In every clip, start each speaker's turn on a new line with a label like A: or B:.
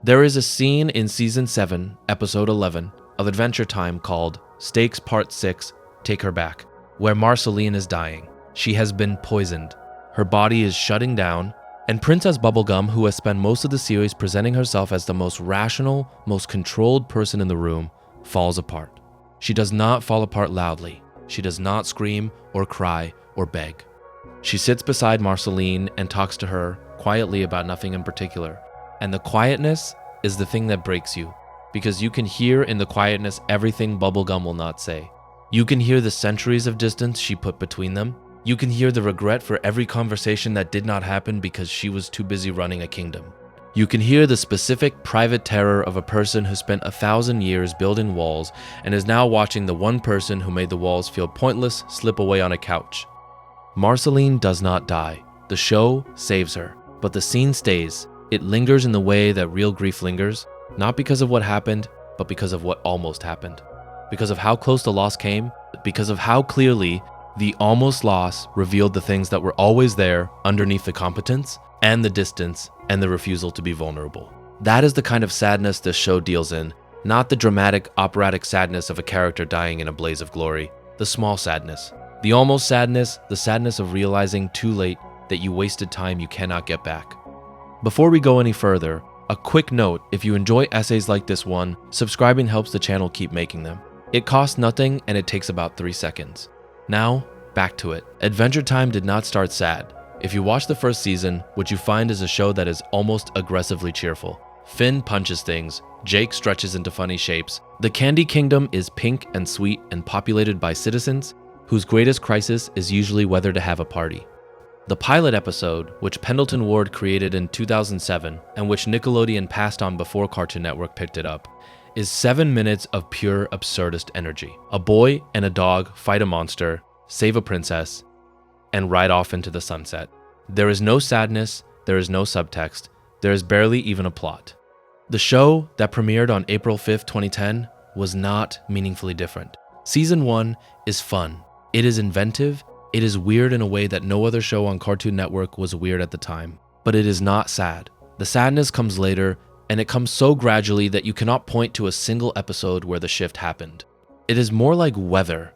A: There is a scene in Season 7, Episode 11 of Adventure Time called Stakes Part 6, Take Her Back, where Marceline is dying. She has been poisoned. Her body is shutting down, and Princess Bubblegum, who has spent most of the series presenting herself as the most rational, most controlled person in the room, falls apart. She does not fall apart loudly. She does not scream or cry or beg. She sits beside Marceline and talks to her quietly about nothing in particular. And the quietness is the thing that breaks you, because you can hear in the quietness everything Bubblegum will not say. You can hear the centuries of distance she put between them. You can hear the regret for every conversation that did not happen because she was too busy running a kingdom. You can hear the specific private terror of a person who spent 1,000 years building walls and is now watching the one person who made the walls feel pointless slip away on a couch. Marceline does not die. The show saves her, but the scene stays. It lingers in the way that real grief lingers, not because of what happened, but because of what almost happened. Because of how close the loss came, because of how clearly the almost loss revealed the things that were always there underneath the competence and the distance and the refusal to be vulnerable. That is the kind of sadness this show deals in, not the dramatic, operatic sadness of a character dying in a blaze of glory, the small sadness, the almost sadness, the sadness of realizing too late that you wasted time you cannot get back. Before we go any further, a quick note: if you enjoy essays like this one, subscribing helps the channel keep making them. It costs nothing and it takes about 3 seconds. Now, back to it. Adventure Time did not start sad. If you watch the first season, what you find is a show that is almost aggressively cheerful. Finn punches things, Jake stretches into funny shapes. The Candy Kingdom is pink and sweet and populated by citizens whose greatest crisis is usually whether to have a party. The pilot episode, which Pendleton Ward created in 2007 and which Nickelodeon passed on before Cartoon Network picked it up, is 7 minutes of pure absurdist energy. A boy and a dog fight a monster, save a princess, and ride off into the sunset. There is no sadness, there is no subtext, there is barely even a plot. The show that premiered on April 5th, 2010 was not meaningfully different. Season 1 is fun. It is inventive. It is weird in a way that no other show on Cartoon Network was weird at the time. But it is not sad. The sadness comes later, and it comes so gradually that you cannot point to a single episode where the shift happened. It is more like weather.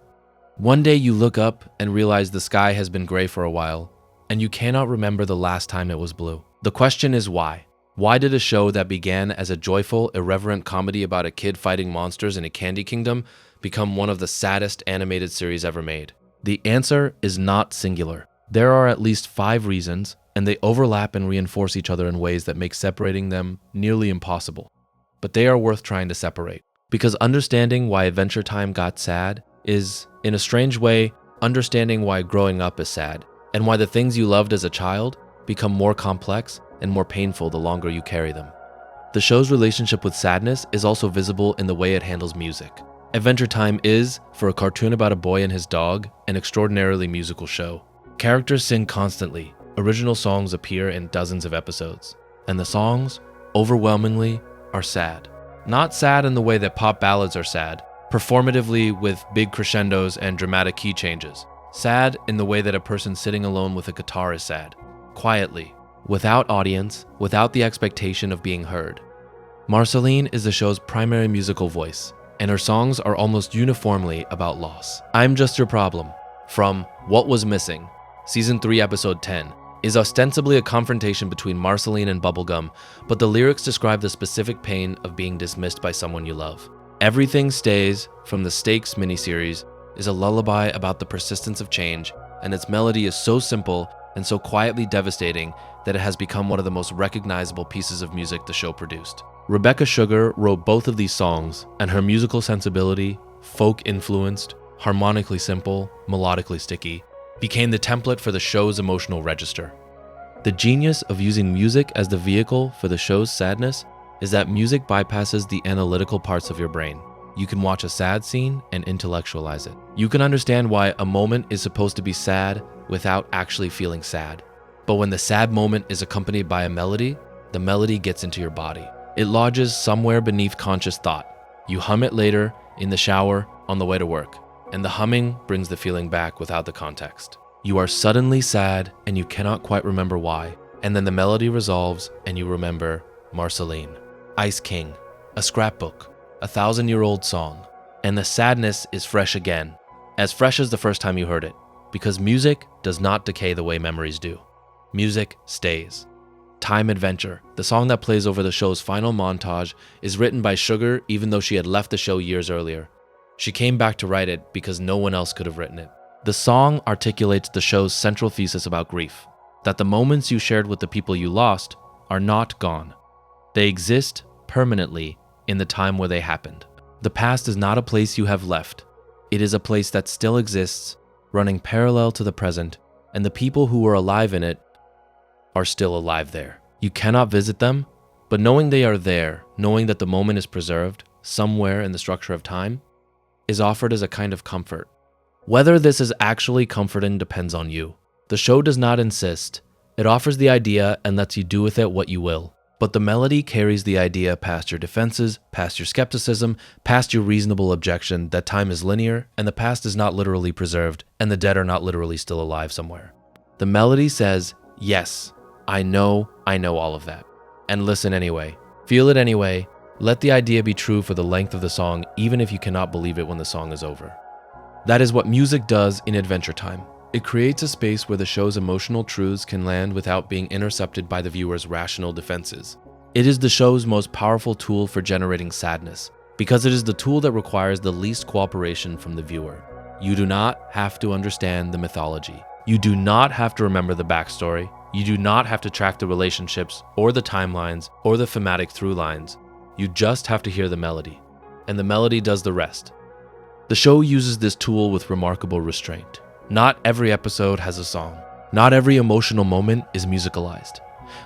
A: One day you look up and realize the sky has been gray for a while, and you cannot remember the last time it was blue. The question is why? Why did a show that began as a joyful, irreverent comedy about a kid fighting monsters in a candy kingdom become one of the saddest animated series ever made? The answer is not singular. There are at least 5 reasons, and they overlap and reinforce each other in ways that make separating them nearly impossible. But they are worth trying to separate. Because understanding why Adventure Time got sad is, in a strange way, understanding why growing up is sad, and why the things you loved as a child become more complex and more painful the longer you carry them. The show's relationship with sadness is also visible in the way it handles music. Adventure Time is, for a cartoon about a boy and his dog, an extraordinarily musical show. Characters sing constantly. Original songs appear in dozens of episodes. And the songs, overwhelmingly, are sad. Not sad in the way that pop ballads are sad, performatively with big crescendos and dramatic key changes. Sad in the way that a person sitting alone with a guitar is sad. Quietly, without audience, without the expectation of being heard. Marceline is the show's primary musical voice, and her songs are almost uniformly about loss. I'm Just Your Problem, from What Was Missing, Season 3, Episode 10, is ostensibly a confrontation between Marceline and Bubblegum, but the lyrics describe the specific pain of being dismissed by someone you love. Everything Stays, from the Stakes miniseries, is a lullaby about the persistence of change, and its melody is so simple and so quietly devastating that it has become one of the most recognizable pieces of music the show produced. Rebecca Sugar wrote both of these songs, and her musical sensibility, folk-influenced, harmonically simple, melodically sticky, became the template for the show's emotional register. The genius of using music as the vehicle for the show's sadness is that music bypasses the analytical parts of your brain. You can watch a sad scene and intellectualize it. You can understand why a moment is supposed to be sad without actually feeling sad. But when the sad moment is accompanied by a melody, the melody gets into your body. It lodges somewhere beneath conscious thought. You hum it later, in the shower, on the way to work, and the humming brings the feeling back without the context. You are suddenly sad and you cannot quite remember why, and then the melody resolves and you remember Marceline. Ice King, a scrapbook, a 1,000-year-old song. And the sadness is fresh again, as fresh as the first time you heard it, because music does not decay the way memories do. Music stays. Time Adventure, the song that plays over the show's final montage, is written by Sugar even though she had left the show years earlier. She came back to write it because no one else could have written it. The song articulates the show's central thesis about grief, that the moments you shared with the people you lost are not gone. They exist permanently in the time where they happened. The past is not a place you have left. It is a place that still exists, running parallel to the present, and the people who were alive in it are still alive there. You cannot visit them, but knowing they are there, knowing that the moment is preserved somewhere in the structure of time, is offered as a kind of comfort. Whether this is actually comforting depends on you. The show does not insist. It offers the idea and lets you do with it what you will. But the melody carries the idea past your defenses, past your skepticism, past your reasonable objection that time is linear and the past is not literally preserved and the dead are not literally still alive somewhere. The melody says, yes, I know all of that. And listen anyway. Feel it anyway. Let the idea be true for the length of the song, even if you cannot believe it when the song is over. That is what music does in Adventure Time. It creates a space where the show's emotional truths can land without being intercepted by the viewer's rational defenses. It is the show's most powerful tool for generating sadness, because it is the tool that requires the least cooperation from the viewer. You do not have to understand the mythology. You do not have to remember the backstory. You do not have to track the relationships, or the timelines, or the thematic through lines. You just have to hear the melody, and the melody does the rest. The show uses this tool with remarkable restraint. Not every episode has a song. Not every emotional moment is musicalized.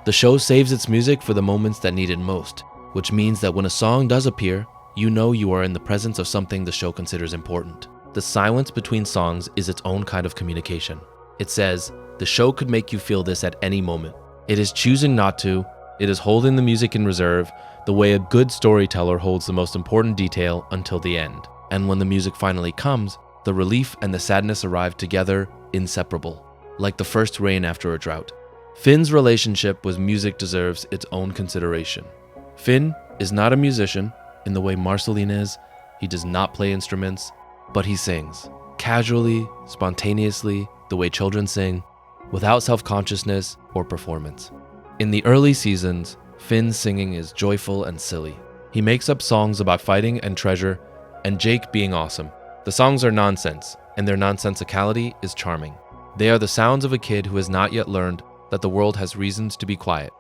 A: The show saves its music for the moments that need it most, which means that when a song does appear, you know you are in the presence of something the show considers important. The silence between songs is its own kind of communication. It says, the show could make you feel this at any moment. It is choosing not to. It is holding the music in reserve, the way a good storyteller holds the most important detail until the end. And when the music finally comes, the relief and the sadness arrive together, inseparable, like the first rain after a drought. Finn's relationship with music deserves its own consideration. Finn is not a musician in the way Marceline is. He does not play instruments, but he sings, casually, spontaneously, the way children sing, without self-consciousness or performance. In the early seasons, Finn's singing is joyful and silly. He makes up songs about fighting and treasure, and Jake being awesome. The songs are nonsense, and their nonsensicality is charming. They are the sounds of a kid who has not yet learned that the world has reasons to be quiet.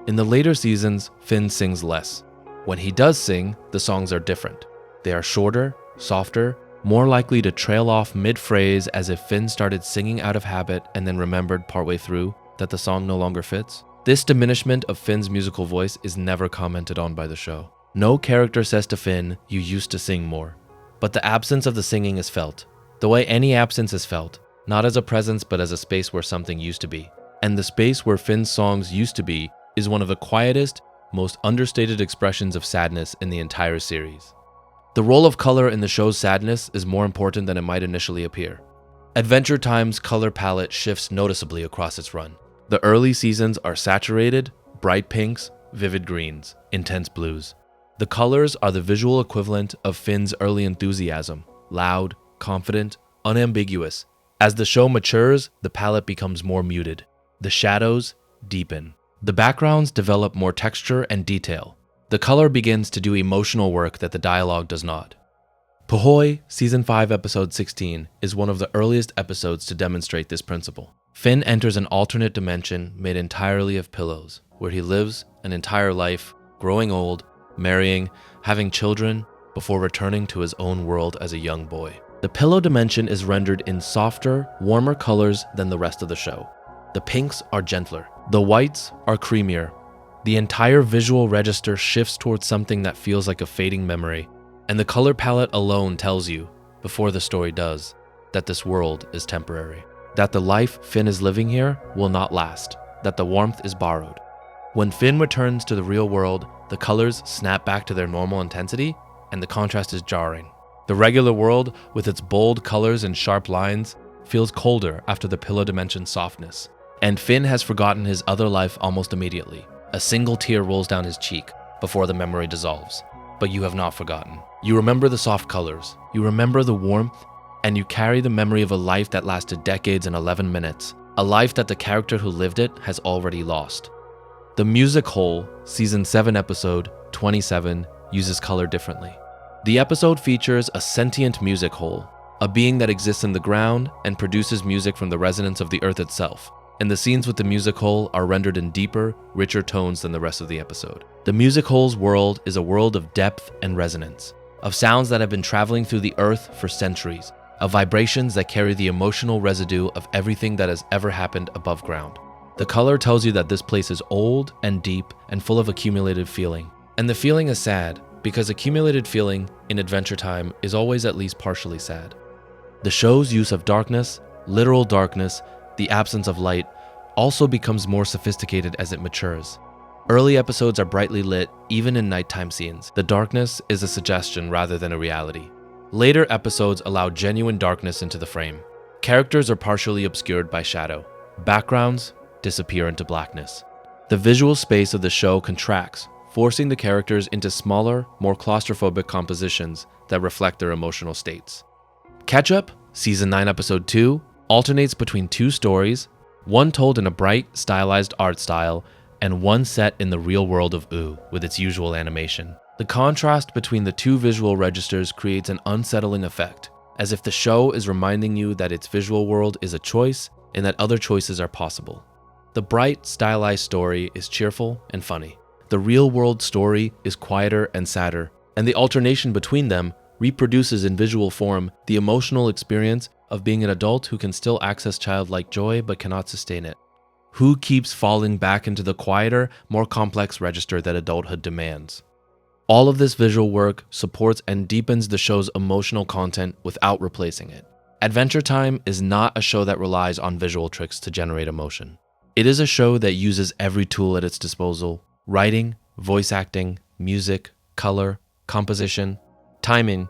A: In the later seasons, Finn sings less. When he does sing, the songs are different. They are shorter, softer, more likely to trail off mid-phrase as if Finn started singing out of habit and then remembered partway through that the song no longer fits. This diminishment of Finn's musical voice is never commented on by the show. No character says to Finn, "You used to sing more." But the absence of the singing is felt, the way any absence is felt, not as a presence but as a space where something used to be. And the space where Finn's songs used to be is one of the quietest, most understated expressions of sadness in the entire series. The role of color in the show's sadness is more important than it might initially appear. Adventure Time's color palette shifts noticeably across its run. The early seasons are saturated, bright pinks, vivid greens, intense blues. The colors are the visual equivalent of Finn's early enthusiasm, loud, confident, unambiguous. As the show matures, the palette becomes more muted. The shadows deepen. The backgrounds develop more texture and detail. The color begins to do emotional work that the dialogue does not. Puhoi, Season 5, Episode 16, is one of the earliest episodes to demonstrate this principle. Finn enters an alternate dimension made entirely of pillows, where he lives an entire life, growing old, marrying, having children, before returning to his own world as a young boy. The pillow dimension is rendered in softer, warmer colors than the rest of the show. The pinks are gentler. The whites are creamier. The entire visual register shifts towards something that feels like a fading memory, and the color palette alone tells you, before the story does, that this world is temporary, that the life Finn is living here will not last, that the warmth is borrowed. When Finn returns to the real world, the colors snap back to their normal intensity, and the contrast is jarring. The regular world, with its bold colors and sharp lines, feels colder after the pillow dimension's softness. And Finn has forgotten his other life almost immediately. A single tear rolls down his cheek, before the memory dissolves. But you have not forgotten. You remember the soft colors, you remember the warmth, and you carry the memory of a life that lasted decades and 11 minutes, a life that the character who lived it has already lost. The Music Hole, Season 7 episode 27, uses color differently. The episode features a sentient music hole, a being that exists in the ground and produces music from the resonance of the earth itself, and the scenes with the music hole are rendered in deeper, richer tones than the rest of the episode. The music hole's world is a world of depth and resonance, of sounds that have been traveling through the earth for centuries, of vibrations that carry the emotional residue of everything that has ever happened above ground. The color tells you that this place is old and deep and full of accumulated feeling. And the feeling is sad, because accumulated feeling in Adventure Time is always at least partially sad. The show's use of darkness, literal darkness, the absence of light, also becomes more sophisticated as it matures. Early episodes are brightly lit, even in nighttime scenes. The darkness is a suggestion rather than a reality. Later episodes allow genuine darkness into the frame. Characters are partially obscured by shadow. Backgrounds disappear into blackness. The visual space of the show contracts, forcing the characters into smaller, more claustrophobic compositions that reflect their emotional states. Catch Up, Season 9 Episode 2, alternates between two stories, one told in a bright, stylized art style, and one set in the real world of Ooo with its usual animation. The contrast between the two visual registers creates an unsettling effect, as if the show is reminding you that its visual world is a choice and that other choices are possible. The bright, stylized story is cheerful and funny. The real-world story is quieter and sadder, and the alternation between them reproduces in visual form the emotional experience of being an adult who can still access childlike joy but cannot sustain it. Who keeps falling back into the quieter, more complex register that adulthood demands. All of this visual work supports and deepens the show's emotional content without replacing it. Adventure Time is not a show that relies on visual tricks to generate emotion. It is a show that uses every tool at its disposal: writing, voice acting, music, color, composition, timing,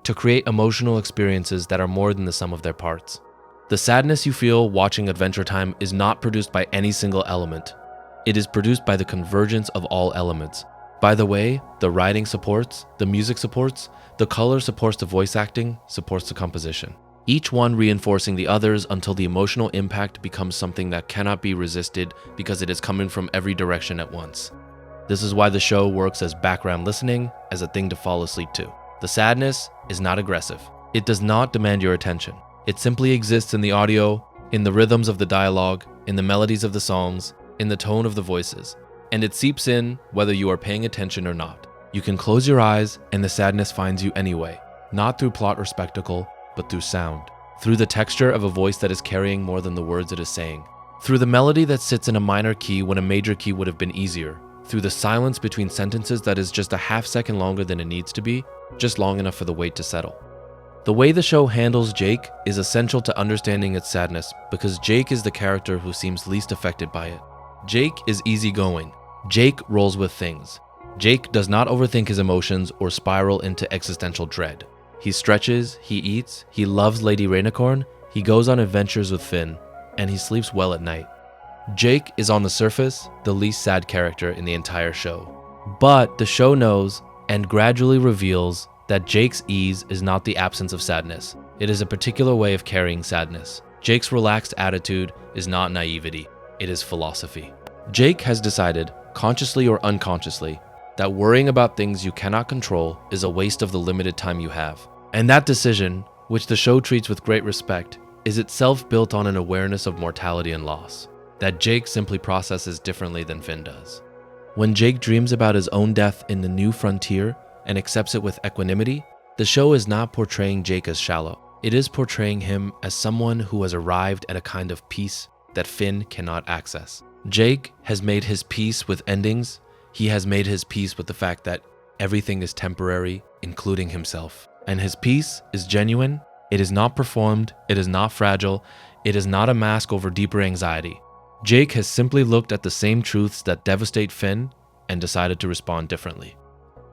A: to create emotional experiences that are more than the sum of their parts. The sadness you feel watching Adventure Time is not produced by any single element. It is produced by the convergence of all elements. By the way, the writing supports, the music supports, the color supports the voice acting, supports the composition. Each one reinforcing the others until the emotional impact becomes something that cannot be resisted because it is coming from every direction at once. This is why the show works as background listening, as a thing to fall asleep to. The sadness is not aggressive. It does not demand your attention. It simply exists in the audio, in the rhythms of the dialogue, in the melodies of the songs, in the tone of the voices. And it seeps in whether you are paying attention or not. You can close your eyes and the sadness finds you anyway, not through plot or spectacle, but through sound, through the texture of a voice that is carrying more than the words it is saying, through the melody that sits in a minor key when a major key would have been easier, through the silence between sentences that is just a half second longer than it needs to be, just long enough for the wait to settle. The way the show handles Jake is essential to understanding its sadness because Jake is the character who seems least affected by it. Jake is easygoing. Jake rolls with things. Jake does not overthink his emotions or spiral into existential dread. He stretches, he eats, he loves Lady Rainicorn, he goes on adventures with Finn, and he sleeps well at night. Jake is on the surface the least sad character in the entire show. But the show knows and gradually reveals that Jake's ease is not the absence of sadness. It is a particular way of carrying sadness. Jake's relaxed attitude is not naivety, it is philosophy. Jake has decided, consciously or unconsciously, that worrying about things you cannot control is a waste of the limited time you have. And that decision, which the show treats with great respect, is itself built on an awareness of mortality and loss, that Jake simply processes differently than Finn does. When Jake dreams about his own death in the new frontier and accepts it with equanimity, the show is not portraying Jake as shallow. It is portraying him as someone who has arrived at a kind of peace that Finn cannot access. Jake has made his peace with endings. He has made his peace with the fact that everything is temporary, including himself. And his peace is genuine. It is not performed. It is not fragile. It is not a mask over deeper anxiety. Jake has simply looked at the same truths that devastate Finn and decided to respond differently.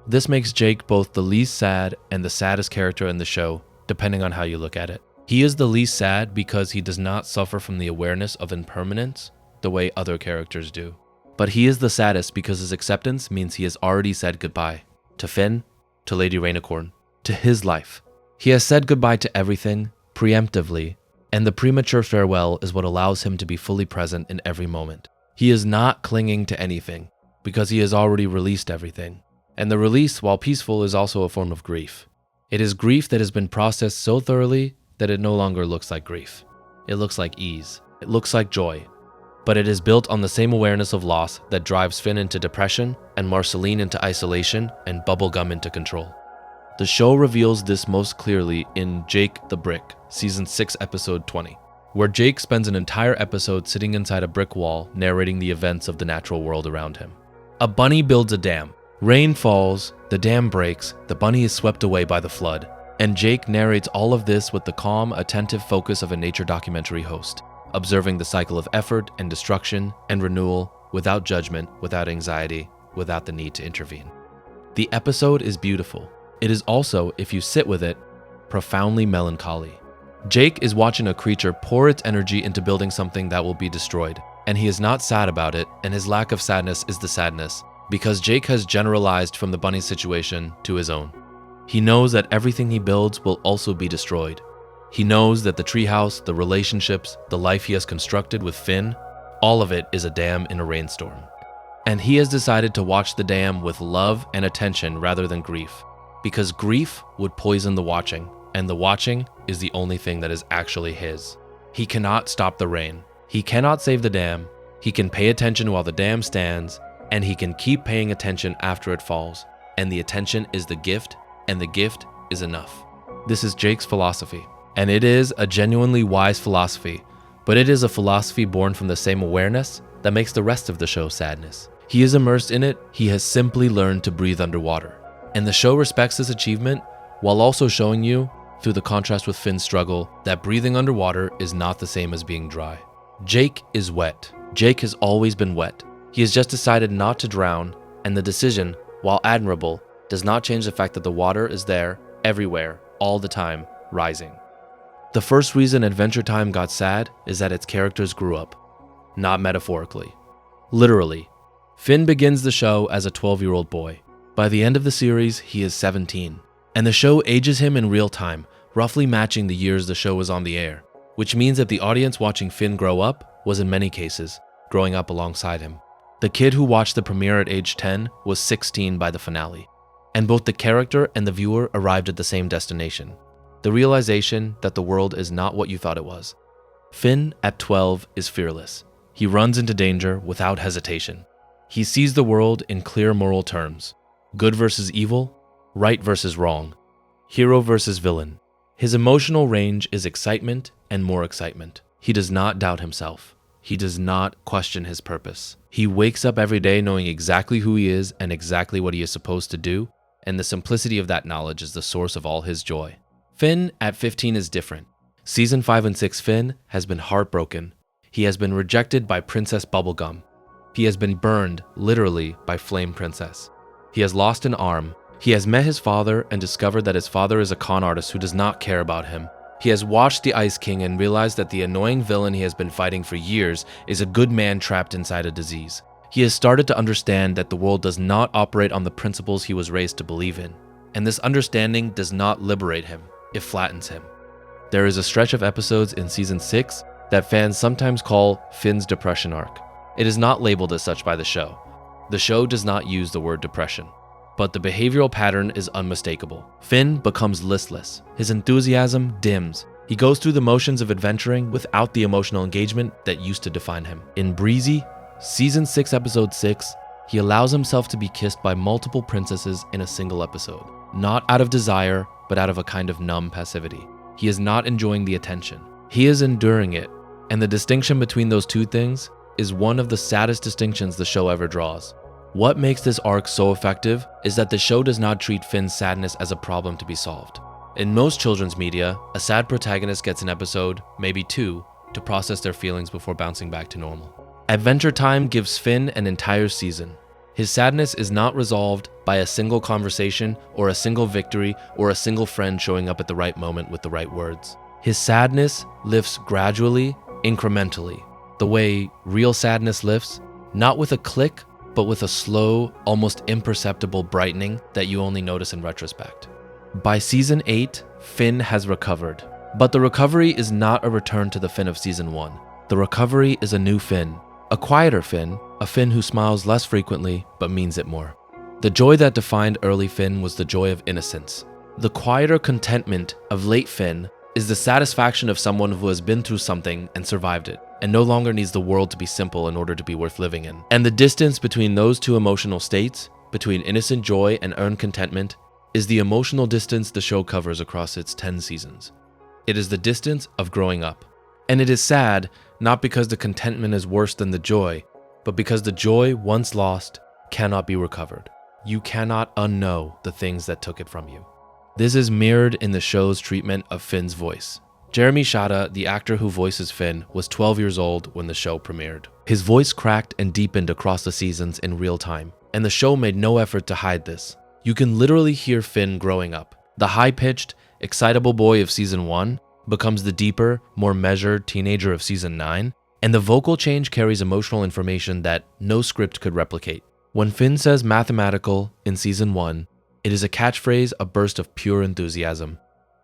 A: This makes Jake both the least sad and the saddest character in the show, depending on how you look at it. He is the least sad because he does not suffer from the awareness of impermanence the way other characters do. But he is the saddest because his acceptance means he has already said goodbye. To Finn, to Lady Rainicorn, to his life. He has said goodbye to everything, preemptively, and the premature farewell is what allows him to be fully present in every moment. He is not clinging to anything, because he has already released everything. And the release, while peaceful, is also a form of grief. It is grief that has been processed so thoroughly that it no longer looks like grief. It looks like ease. It looks like joy. But it is built on the same awareness of loss that drives Finn into depression and Marceline into isolation and Bubblegum into control. The show reveals this most clearly in Jake the Brick, Season 6, Episode 20, where Jake spends an entire episode sitting inside a brick wall narrating the events of the natural world around him. A bunny builds a dam. Rain falls, the dam breaks, the bunny is swept away by the flood, and Jake narrates all of this with the calm, attentive focus of a nature documentary host, observing the cycle of effort and destruction and renewal without judgment, without anxiety, without the need to intervene. The episode is beautiful. It is also, if you sit with it, profoundly melancholy. Jake is watching a creature pour its energy into building something that will be destroyed, and he is not sad about it, and his lack of sadness is the sadness, because Jake has generalized from the bunny situation to his own. He knows that everything he builds will also be destroyed. He knows that the treehouse, the relationships, the life he has constructed with Finn, all of it is a dam in a rainstorm. And he has decided to watch the dam with love and attention rather than grief, because grief would poison the watching, and the watching is the only thing that is actually his. He cannot stop the rain. He cannot save the dam. He can pay attention while the dam stands, and he can keep paying attention after it falls. And the attention is the gift, and the gift is enough. This is Jake's philosophy, and it is a genuinely wise philosophy, but it is a philosophy born from the same awareness that makes the rest of the show sadness. He is immersed in it. He has simply learned to breathe underwater. And the show respects this achievement while also showing you, through the contrast with Finn's struggle, that breathing underwater is not the same as being dry. Jake is wet. Jake has always been wet. He has just decided not to drown, and the decision, while admirable, does not change the fact that the water is there, everywhere, all the time, rising. The first reason Adventure Time got sad is that its characters grew up. Not metaphorically. Literally. Finn begins the show as a 12-year-old boy. By the end of the series, he is 17. And the show ages him in real time, roughly matching the years the show was on the air, which means that the audience watching Finn grow up was in many cases growing up alongside him. The kid who watched the premiere at age 10 was 16 by the finale, and both the character and the viewer arrived at the same destination, the realization that the world is not what you thought it was. Finn, at 12, is fearless. He runs into danger without hesitation. He sees the world in clear moral terms. Good versus evil, right versus wrong, hero versus villain. His emotional range is excitement and more excitement. He does not doubt himself. He does not question his purpose. He wakes up every day knowing exactly who he is and exactly what he is supposed to do, and the simplicity of that knowledge is the source of all his joy. Finn at 15 is different. Season 5 and 6 Finn has been heartbroken. He has been rejected by Princess Bubblegum. He has been burned, literally, by Flame Princess. He has lost an arm. He has met his father and discovered that his father is a con artist who does not care about him. He has watched the Ice King and realized that the annoying villain he has been fighting for years is a good man trapped inside a disease. He has started to understand that the world does not operate on the principles he was raised to believe in. And this understanding does not liberate him, it flattens him. There is a stretch of episodes in Season 6 that fans sometimes call Finn's depression arc. It is not labeled as such by the show. The show does not use the word depression, but the behavioral pattern is unmistakable. Finn becomes listless. His enthusiasm dims. He goes through the motions of adventuring without the emotional engagement that used to define him. In Breezy, Season 6, Episode 6, he allows himself to be kissed by multiple princesses in a single episode. Not out of desire, but out of a kind of numb passivity. He is not enjoying the attention. He is enduring it. And the distinction between those two things is one of the saddest distinctions the show ever draws. What makes this arc so effective is that the show does not treat Finn's sadness as a problem to be solved. In most children's media, a sad protagonist gets an episode, maybe two, to process their feelings before bouncing back to normal. Adventure Time gives Finn an entire season. His sadness is not resolved by a single conversation or a single victory or a single friend showing up at the right moment with the right words. His sadness lifts gradually, incrementally. The way real sadness lifts, Not with a click, but with a slow, almost imperceptible brightening that you only notice in retrospect. By season 8, Finn has recovered. But the recovery is not a return to the Finn of season 1. The recovery is a new Finn, a quieter Finn, a Finn who smiles less frequently but means it more. The joy that defined early Finn was the joy of innocence. The quieter contentment of late Finn is the satisfaction of someone who has been through something and survived it, and no longer needs the world to be simple in order to be worth living in. And the distance between those two emotional states, between innocent joy and earned contentment, is the emotional distance the show covers across its 10 seasons. It is the distance of growing up. And it is sad, not because the contentment is worse than the joy, but because the joy, once lost, cannot be recovered. You cannot unknow the things that took it from you. This is mirrored in the show's treatment of Finn's voice. Jeremy Shada, the actor who voices Finn, was 12 years old when the show premiered. His voice cracked and deepened across the seasons in real time, and the show made no effort to hide this. You can literally hear Finn growing up. The high-pitched, excitable boy of season 1 becomes the deeper, more measured teenager of season 9, and the vocal change carries emotional information that no script could replicate. When Finn says mathematical in season 1, it is a catchphrase, a burst of pure enthusiasm.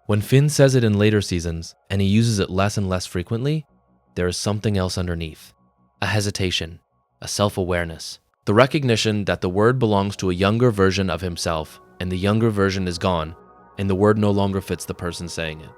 A: When Finn says it in later seasons, and he uses it less and less frequently, there is something else underneath. A hesitation, a self-awareness, the recognition that the word belongs to a younger version of himself, and the younger version is gone, and the word no longer fits the person saying it.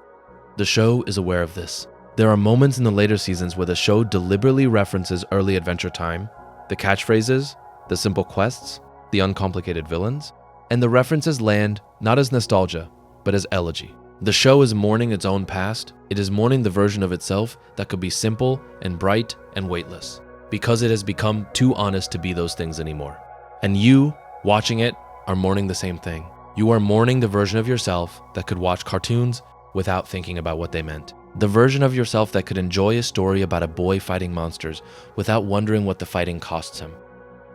A: The show is aware of this. There are moments in the later seasons where the show deliberately references early Adventure Time, the catchphrases, the simple quests, the uncomplicated villains, and the references land not as nostalgia, but as elegy. The show is mourning its own past. It is mourning the version of itself that could be simple and bright and weightless, because it has become too honest to be those things anymore. And you, watching it, are mourning the same thing. You are mourning the version of yourself that could watch cartoons without thinking about what they meant. The version of yourself that could enjoy a story about a boy fighting monsters without wondering what the fighting costs him.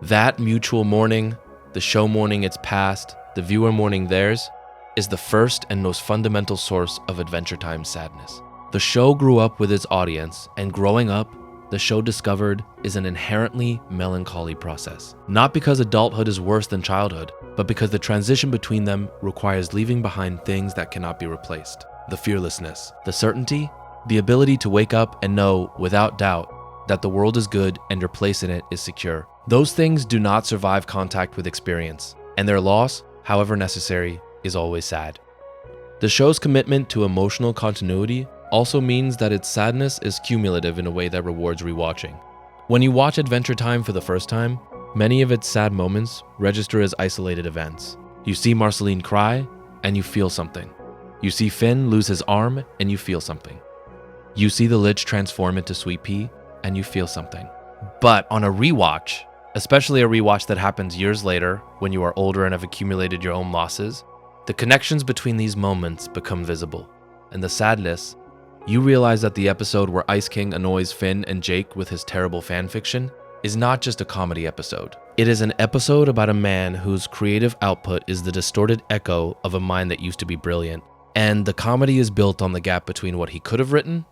A: That mutual mourning, the show mourning its past, the viewer mourning theirs, is the first and most fundamental source of Adventure Time's sadness. The show grew up with its audience, and growing up, the show discovered is an inherently melancholy process. Not because adulthood is worse than childhood, but because the transition between them requires leaving behind things that cannot be replaced. The fearlessness, the certainty, the ability to wake up and know without doubt that the world is good and your place in it is secure. Those things do not survive contact with experience, and their loss, however necessary, is always sad. The show's commitment to emotional continuity also means that its sadness is cumulative in a way that rewards rewatching. When you watch Adventure Time for the first time, many of its sad moments register as isolated events. You see Marceline cry, and you feel something. You see Finn lose his arm, and you feel something. You see the Lich transform into Sweet Pea, and you feel something. But on a rewatch, especially a rewatch that happens years later when you are older and have accumulated your own losses, the connections between these moments become visible. And the sadness, you realize that the episode where Ice King annoys Finn and Jake with his terrible fanfiction is not just a comedy episode. It is an episode about a man whose creative output is the distorted echo of a mind that used to be brilliant. And the comedy is built on the gap between what he could have written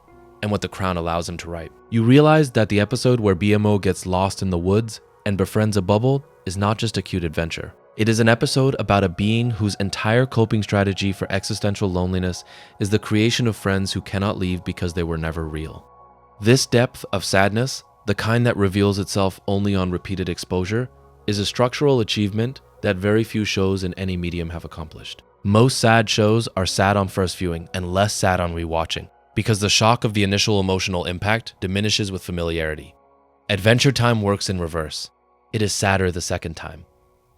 A: and what the crown allows him to write. You realize that the episode where BMO gets lost in the woods and befriends a bubble is not just a cute adventure. It is an episode about a being whose entire coping strategy for existential loneliness is the creation of friends who cannot leave because they were never real. This depth of sadness, the kind that reveals itself only on repeated exposure, is a structural achievement that very few shows in any medium have accomplished. Most sad shows are sad on first viewing and less sad on rewatching, because the shock of the initial emotional impact diminishes with familiarity. Adventure Time works in reverse. It is sadder the second time,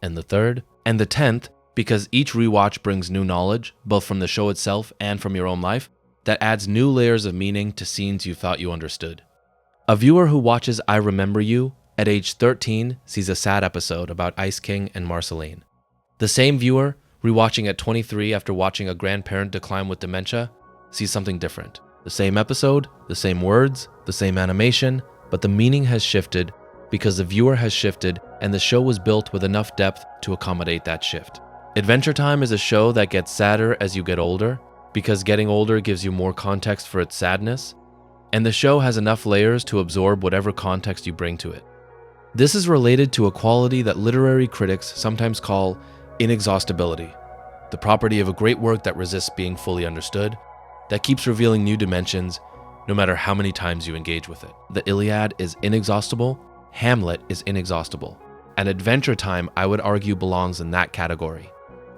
A: and the third, and the 10th, because each rewatch brings new knowledge, both from the show itself and from your own life, that adds new layers of meaning to scenes you thought you understood. A viewer who watches I Remember You at age 13 sees a sad episode about Ice King and Marceline. The same viewer, rewatching at 23 after watching a grandparent decline with dementia, sees something different. The same episode, the same words, the same animation, but the meaning has shifted because the viewer has shifted and the show was built with enough depth to accommodate that shift. Adventure Time is a show that gets sadder as you get older, because getting older gives you more context for its sadness, and the show has enough layers to absorb whatever context you bring to it. This is related to a quality that literary critics sometimes call inexhaustibility, the property of a great work that resists being fully understood, that keeps revealing new dimensions no matter how many times you engage with it. The Iliad is inexhaustible, Hamlet is inexhaustible, and Adventure Time, I would argue, belongs in that category,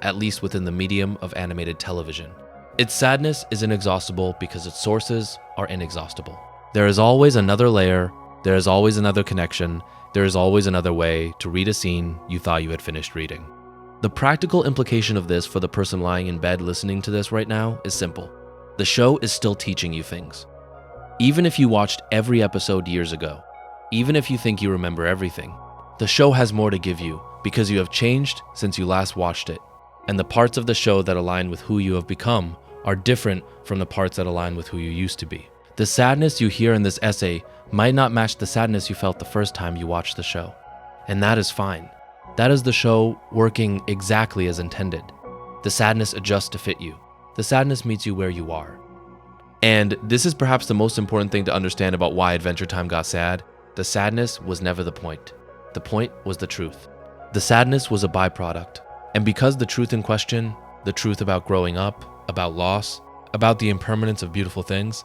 A: at least within the medium of animated television. Its sadness is inexhaustible because its sources are inexhaustible. There is always another layer, there is always another connection, there is always another way to read a scene you thought you had finished reading. The practical implication of this for the person lying in bed listening to this right now is simple. The show is still teaching you things. Even if you watched every episode years ago, even if you think you remember everything, the show has more to give you because you have changed since you last watched it, and the parts of the show that align with who you have become are different from the parts that align with who you used to be. The sadness you hear in this essay might not match the sadness you felt the first time you watched the show, and that is fine. That is the show working exactly as intended. The sadness adjusts to fit you. The sadness meets you where you are. And this is perhaps the most important thing to understand about why Adventure Time got sad. The sadness was never the point. The point was the truth. The sadness was a byproduct. And because the truth in question, the truth about growing up, about loss, about the impermanence of beautiful things,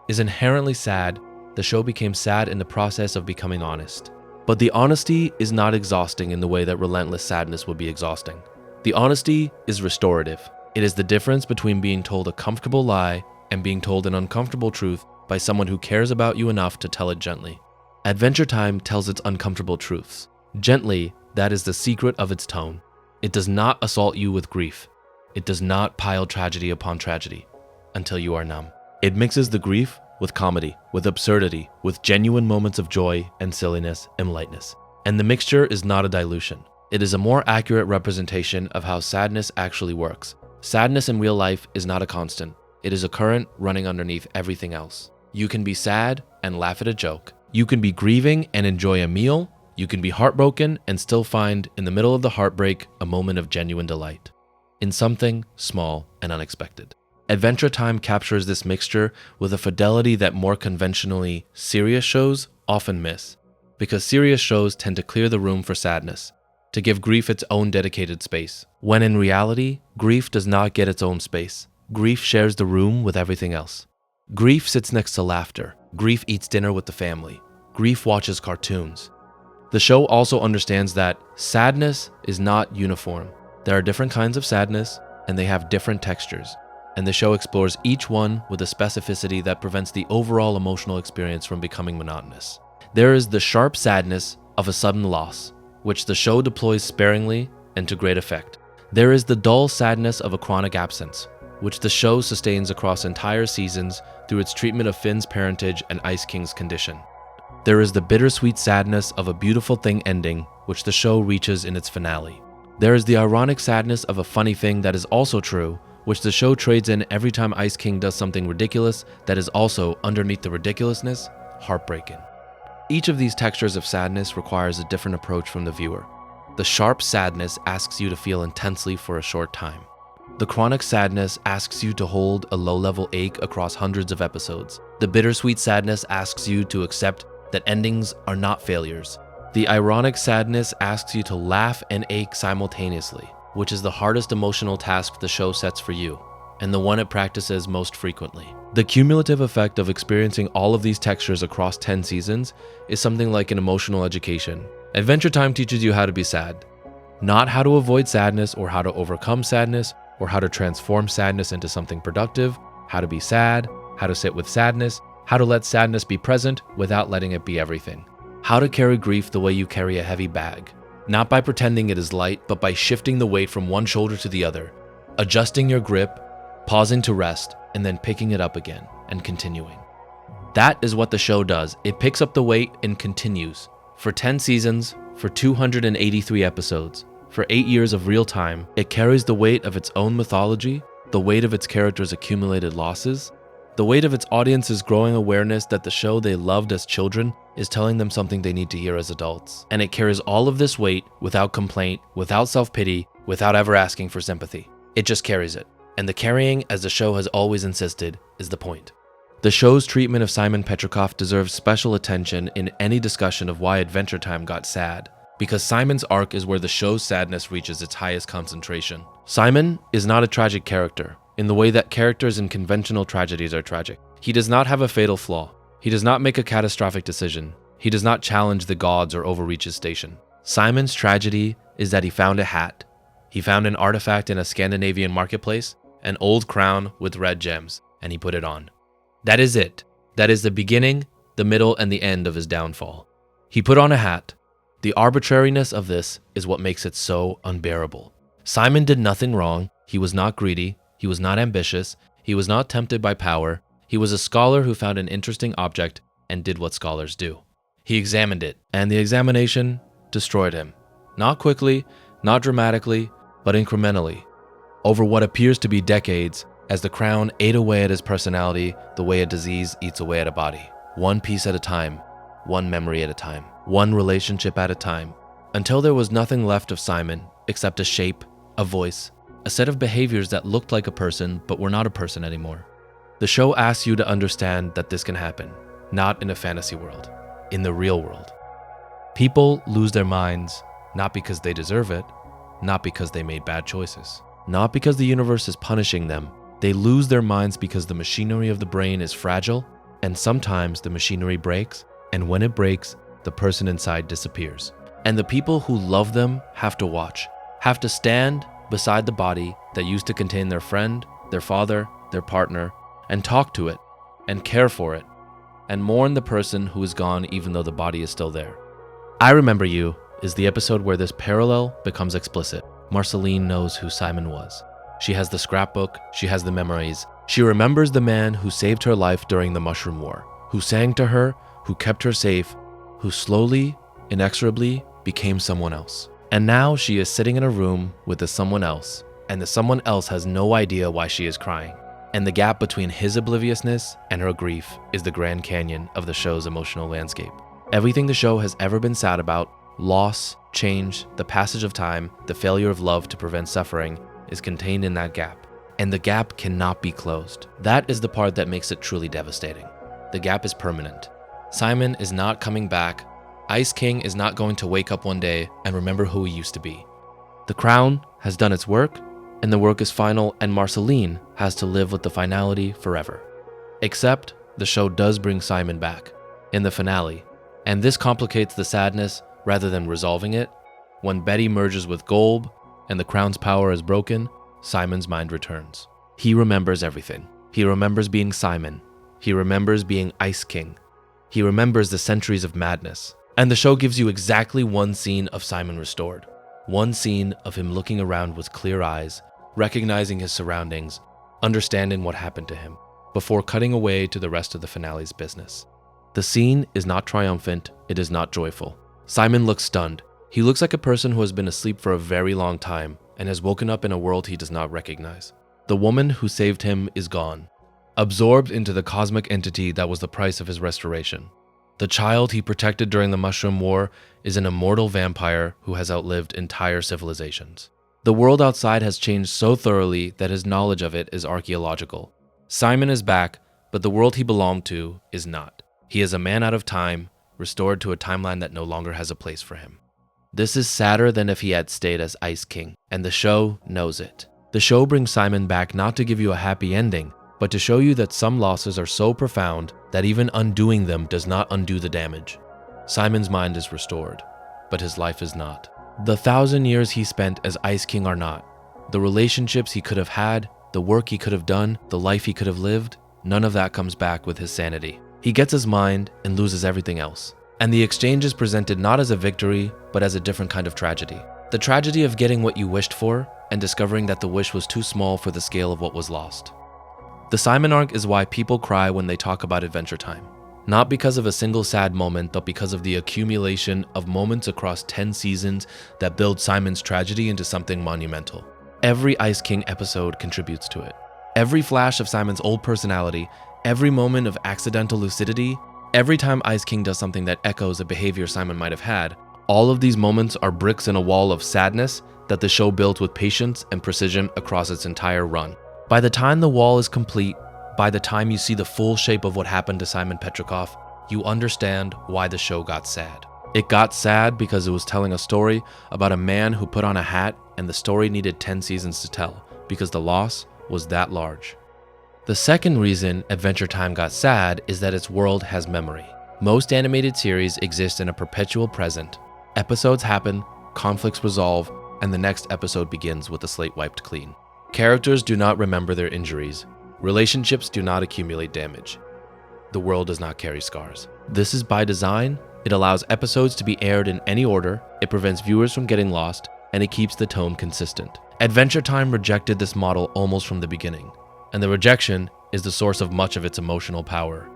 A: is inherently sad, the show became sad in the process of becoming honest. But the honesty is not exhausting in the way that relentless sadness would be exhausting. The honesty is restorative. It is the difference between being told a comfortable lie and being told an uncomfortable truth by someone who cares about you enough to tell it gently. Adventure Time tells its uncomfortable truths. Gently, that is the secret of its tone. It does not assault you with grief. It does not pile tragedy upon tragedy until you are numb. It mixes the grief with comedy, with absurdity, with genuine moments of joy and silliness and lightness. And the mixture is not a dilution. It is a more accurate representation of how sadness actually works. Sadness in real life is not a constant. It is a current running underneath everything else. You can be sad and laugh at a joke. You can be grieving and enjoy a meal. You can be heartbroken and still find, in the middle of the heartbreak, a moment of genuine delight in something small and unexpected. Adventure Time captures this mixture with a fidelity that more conventionally serious shows often miss, because serious shows tend to clear the room for sadness, to give grief its own dedicated space, when in reality, grief does not get its own space. Grief shares the room with everything else. Grief sits next to laughter. Grief eats dinner with the family. Grief watches cartoons. The show also understands that sadness is not uniform. There are different kinds of sadness, and they have different textures. And the show explores each one with a specificity that prevents the overall emotional experience from becoming monotonous. There is the sharp sadness of a sudden loss, which the show deploys sparingly and to great effect. There is the dull sadness of a chronic absence, which the show sustains across entire seasons through its treatment of Finn's parentage and Ice King's condition. There is the bittersweet sadness of a beautiful thing ending, which the show reaches in its finale. There is the ironic sadness of a funny thing that is also true, which the show trades in every time Ice King does something ridiculous that is also, underneath the ridiculousness, heartbreaking. Each of these textures of sadness requires a different approach from the viewer. The sharp sadness asks you to feel intensely for a short time. The chronic sadness asks you to hold a low-level ache across hundreds of episodes. The bittersweet sadness asks you to accept that endings are not failures. The ironic sadness asks you to laugh and ache simultaneously, which is the hardest emotional task the show sets for you, and the one it practices most frequently. The cumulative effect of experiencing all of these textures across 10 seasons is something like an emotional education. Adventure Time teaches you how to be sad, not how to avoid sadness or how to overcome sadness or how to transform sadness into something productive, how to be sad, how to sit with sadness, how to let sadness be present without letting it be everything, how to carry grief the way you carry a heavy bag. Not by pretending it is light, but by shifting the weight from one shoulder to the other, adjusting your grip, pausing to rest, and then picking it up again and continuing. That is what the show does. It picks up the weight and continues. For 10 seasons, for 283 episodes, for 8 years of real time, it carries the weight of its own mythology, the weight of its characters' accumulated losses, the weight of its audience's growing awareness that the show they loved as children is telling them something they need to hear as adults. And it carries all of this weight without complaint, without self-pity, without ever asking for sympathy. It just carries it. And the carrying, as the show has always insisted, is the point. The show's treatment of Simon Petrikov deserves special attention in any discussion of why Adventure Time got sad, because Simon's arc is where the show's sadness reaches its highest concentration. Simon is not a tragic character, in the way that characters in conventional tragedies are tragic. He does not have a fatal flaw. He does not make a catastrophic decision. He does not challenge the gods or overreach his station. Simon's tragedy is that he found a hat. He found an artifact in a Scandinavian marketplace, an old crown with red gems, and he put it on. That is it. That is the beginning, the middle, and the end of his downfall. He put on a hat. The arbitrariness of this is what makes it so unbearable. Simon did nothing wrong. He was not greedy. He was not ambitious. He was not tempted by power. He was a scholar who found an interesting object and did what scholars do. He examined it, and the examination destroyed him. Not quickly, not dramatically, but incrementally. Over what appears to be decades, as the crown ate away at his personality the way a disease eats away at a body. One piece at a time, one memory at a time, one relationship at a time, until there was nothing left of Simon except a shape, a voice, a set of behaviors that looked like a person but were not a person anymore. The show asks you to understand that this can happen, not in a fantasy world, in the real world. People lose their minds not because they deserve it, not because they made bad choices, not because the universe is punishing them. They lose their minds because the machinery of the brain is fragile, and sometimes the machinery breaks, and when it breaks, the person inside disappears. And the people who love them have to watch, have to stand beside the body that used to contain their friend, their father, their partner, and talk to it, and care for it, and mourn the person who is gone even though the body is still there. I Remember You is the episode where this parallel becomes explicit. Marceline knows who Simon was. She has the scrapbook, she has the memories. She remembers the man who saved her life during the Mushroom War, who sang to her, who kept her safe, who slowly, inexorably became someone else. And now she is sitting in a room with the someone else, and the someone else has no idea why she is crying. And the gap between his obliviousness and her grief is the Grand Canyon of the show's emotional landscape. Everything the show has ever been sad about, loss, change, the passage of time, the failure of love to prevent suffering, is contained in that gap. And the gap cannot be closed. That is the part that makes it truly devastating. The gap is permanent. Simon is not coming back. Ice King is not going to wake up one day and remember who he used to be. The crown has done its work, and the work is final, and Marceline has to live with the finality forever. Except the show does bring Simon back in the finale, and this complicates the sadness rather than resolving it. When Betty merges with Golb and the crown's power is broken, Simon's mind returns. He remembers everything. He remembers being Simon. He remembers being Ice King. He remembers the centuries of madness. And the show gives you exactly one scene of Simon restored. One scene of him looking around with clear eyes, recognizing his surroundings, understanding what happened to him, before cutting away to the rest of the finale's business. The scene is not triumphant, it is not joyful. Simon looks stunned. He looks like a person who has been asleep for a very long time and has woken up in a world he does not recognize. The woman who saved him is gone, absorbed into the cosmic entity that was the price of his restoration. The child he protected during the Mushroom War is an immortal vampire who has outlived entire civilizations. The world outside has changed so thoroughly that his knowledge of it is archaeological. Simon is back, but the world he belonged to is not. He is a man out of time, restored to a timeline that no longer has a place for him. This is sadder than if he had stayed as Ice King, and the show knows it. The show brings Simon back not to give you a happy ending, but to show you that some losses are so profound that even undoing them does not undo the damage. Simon's mind is restored, but his life is not. The 1,000 years he spent as Ice King are not. The relationships he could have had, the work he could have done, the life he could have lived, none of that comes back with his sanity. He gets his mind and loses everything else. And the exchange is presented not as a victory, but as a different kind of tragedy. The tragedy of getting what you wished for and discovering that the wish was too small for the scale of what was lost. The Simon arc is why people cry when they talk about Adventure Time. Not because of a single sad moment, but because of the accumulation of moments across 10 seasons that build Simon's tragedy into something monumental. Every Ice King episode contributes to it. Every flash of Simon's old personality, every moment of accidental lucidity, every time Ice King does something that echoes a behavior Simon might have had, all of these moments are bricks in a wall of sadness that the show built with patience and precision across its entire run. By the time the wall is complete, By the time you see the full shape of what happened to Simon Petrikov, you understand why the show got sad. It got sad because it was telling a story about a man who put on a hat, and the story needed 10 seasons to tell because the loss was that large. The second reason Adventure Time got sad is that its world has memory. Most animated series exist in a perpetual present. Episodes happen, conflicts resolve, and the next episode begins with the slate wiped clean. Characters do not remember their injuries. Relationships do not accumulate damage. The world does not carry scars. This is by design. It allows episodes to be aired in any order, it prevents viewers from getting lost, and it keeps the tone consistent. Adventure Time rejected this model almost from the beginning, and the rejection is the source of much of its emotional power.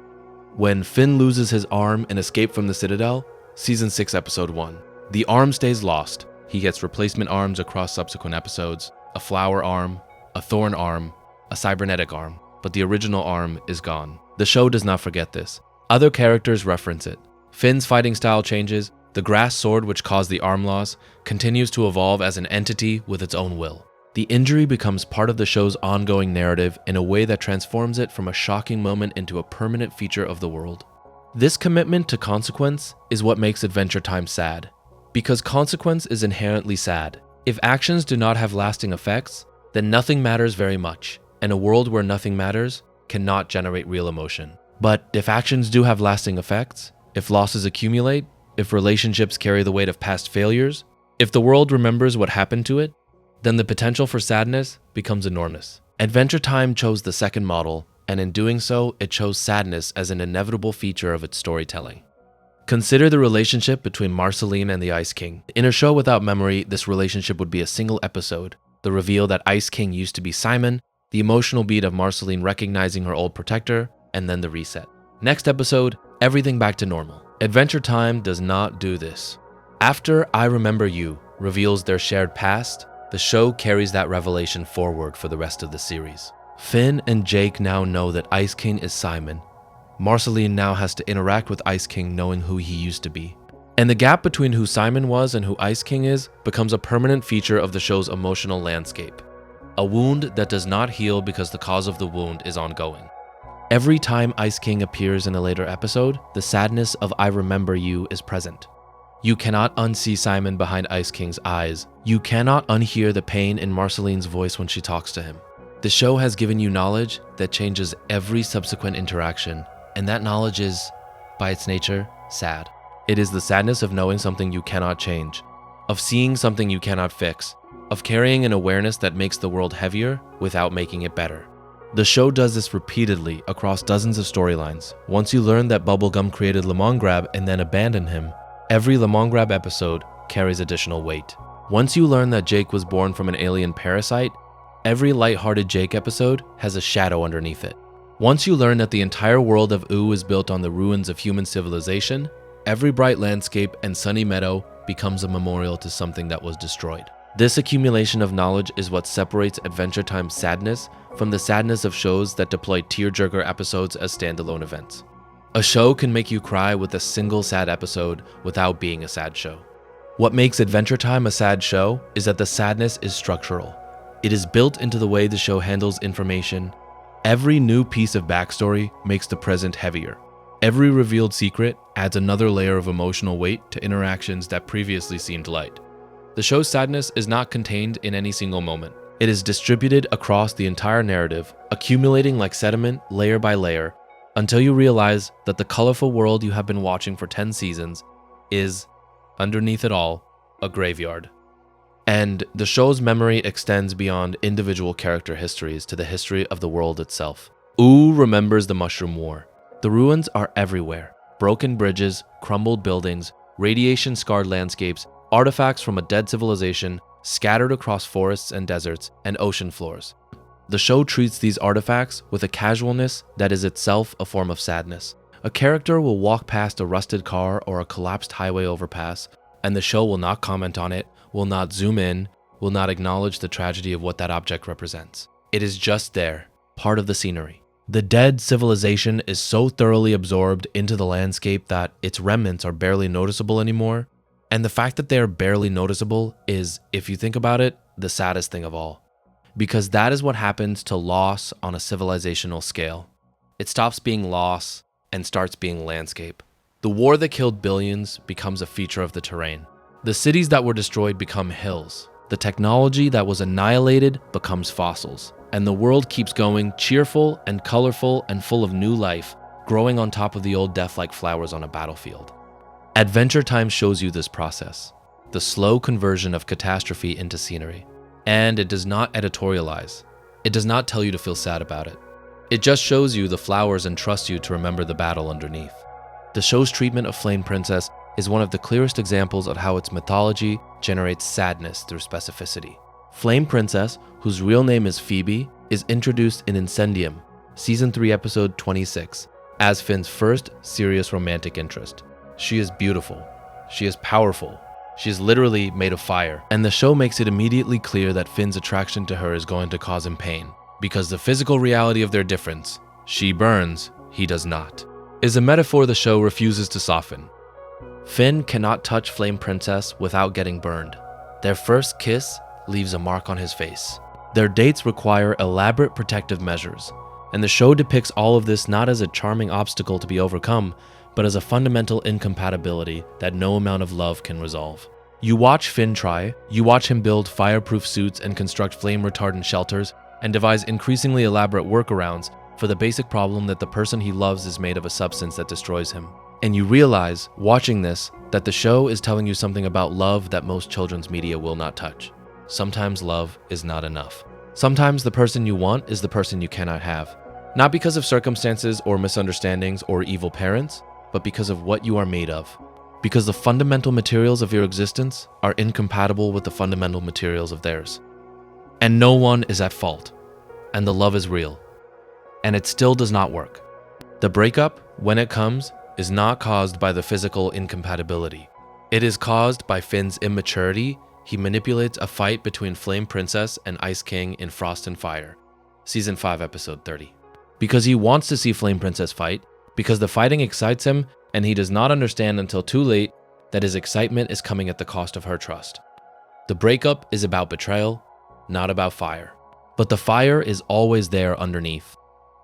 A: When Finn loses his arm in Escape from the Citadel, Season 6, Episode 1, the arm stays lost. He gets replacement arms across subsequent episodes, a flower arm, a thorn arm, a cybernetic arm, but the original arm is gone. The show does not forget this. Other characters reference it. Finn's fighting style changes. The grass sword, which caused the arm loss, continues to evolve as an entity with its own will. The injury becomes part of the show's ongoing narrative in a way that transforms it from a shocking moment into a permanent feature of the world. This commitment to consequence is what makes Adventure Time sad, because consequence is inherently sad. If actions do not have lasting effects, then nothing matters very much, and a world where nothing matters cannot generate real emotion. But if actions do have lasting effects, if losses accumulate, if relationships carry the weight of past failures, if the world remembers what happened to it, then the potential for sadness becomes enormous. Adventure Time chose the second model, and in doing so, it chose sadness as an inevitable feature of its storytelling. Consider the relationship between Marceline and the Ice King. In a show without memory, this relationship would be a single episode. The reveal that Ice King used to be Simon, the emotional beat of Marceline recognizing her old protector, and then the reset. Next episode, everything back to normal. Adventure Time does not do this. After I Remember You reveals their shared past, the show carries that revelation forward for the rest of the series. Finn and Jake now know that Ice King is Simon. Marceline now has to interact with Ice King knowing who he used to be. And the gap between who Simon was and who Ice King is becomes a permanent feature of the show's emotional landscape. A wound that does not heal because the cause of the wound is ongoing. Every time Ice King appears in a later episode, the sadness of I Remember You is present. You cannot unsee Simon behind Ice King's eyes. You cannot unhear the pain in Marceline's voice when she talks to him. The show has given you knowledge that changes every subsequent interaction, and that knowledge is, by its nature, sad. It is the sadness of knowing something you cannot change, of seeing something you cannot fix, of carrying an awareness that makes the world heavier without making it better. The show does this repeatedly across dozens of storylines. Once you learn that Bubblegum created Lemongrab and then abandoned him, every Lemongrab episode carries additional weight. Once you learn that Jake was born from an alien parasite, every lighthearted Jake episode has a shadow underneath it. Once you learn that the entire world of Ooo is built on the ruins of human civilization, every bright landscape and sunny meadow becomes a memorial to something that was destroyed. This accumulation of knowledge is what separates Adventure Time's sadness from the sadness of shows that deploy tearjerker episodes as standalone events. A show can make you cry with a single sad episode without being a sad show. What makes Adventure Time a sad show is that the sadness is structural. It is built into the way the show handles information. Every new piece of backstory makes the present heavier. Every revealed secret adds another layer of emotional weight to interactions that previously seemed light. The show's sadness is not contained in any single moment. It is distributed across the entire narrative, accumulating like sediment layer by layer, until you realize that the colorful world you have been watching for 10 seasons is, underneath it all, a graveyard. And the show's memory extends beyond individual character histories to the history of the world itself. Ooo remembers the Mushroom War. The ruins are everywhere. Broken bridges, crumbled buildings, radiation-scarred landscapes, artifacts from a dead civilization scattered across forests and deserts and ocean floors. The show treats these artifacts with a casualness that is itself a form of sadness. A character will walk past a rusted car or a collapsed highway overpass, and the show will not comment on it, will not zoom in, will not acknowledge the tragedy of what that object represents. It is just there, part of the scenery. The dead civilization is so thoroughly absorbed into the landscape that its remnants are barely noticeable anymore, and the fact that they are barely noticeable is, if you think about it, the saddest thing of all. because that is what happens to loss on a civilizational scale. It stops being loss and starts being landscape. The war that killed billions becomes a feature of the terrain. The cities that were destroyed become hills. The technology that was annihilated becomes fossils. And the world keeps going, cheerful and colorful and full of new life, growing on top of the old death like flowers on a battlefield. Adventure Time shows you this process, the slow conversion of catastrophe into scenery. And it does not editorialize. It does not tell you to feel sad about it. It just shows you the flowers and trusts you to remember the battle underneath. The show's treatment of Flame Princess is one of the clearest examples of how its mythology generates sadness through specificity. Flame Princess, whose real name is Phoebe, is introduced in Incendium, Season 3, Episode 26, as Finn's first serious romantic interest. She is beautiful. She is powerful. She is literally made of fire, and the show makes it immediately clear that Finn's attraction to her is going to cause him pain, because the physical reality of their difference, she burns, he does not, is a metaphor the show refuses to soften. Finn cannot touch Flame Princess without getting burned. Their first kiss leaves a mark on his face. Their dates require elaborate protective measures, and the show depicts all of this not as a charming obstacle to be overcome, but as a fundamental incompatibility that no amount of love can resolve. You watch Finn try, you watch him build fireproof suits and construct flame-retardant shelters, and devise increasingly elaborate workarounds for the basic problem that the person he loves is made of a substance that destroys him. And you realize, watching this, that the show is telling you something about love that most children's media will not touch. Sometimes love is not enough. Sometimes the person you want is the person you cannot have. Not because of circumstances or misunderstandings or evil parents, but because of what you are made of. Because the fundamental materials of your existence are incompatible with the fundamental materials of theirs. And no one is at fault. And the love is real. And it still does not work. The breakup, when it comes, is not caused by the physical incompatibility. It is caused by Finn's immaturity. He manipulates a fight between Flame Princess and Ice King in Frost and Fire, Season 5, Episode 30. Because he wants to see Flame Princess fight, because the fighting excites him, and he does not understand until too late that his excitement is coming at the cost of her trust. The breakup is about betrayal, not about fire. But the fire is always there underneath,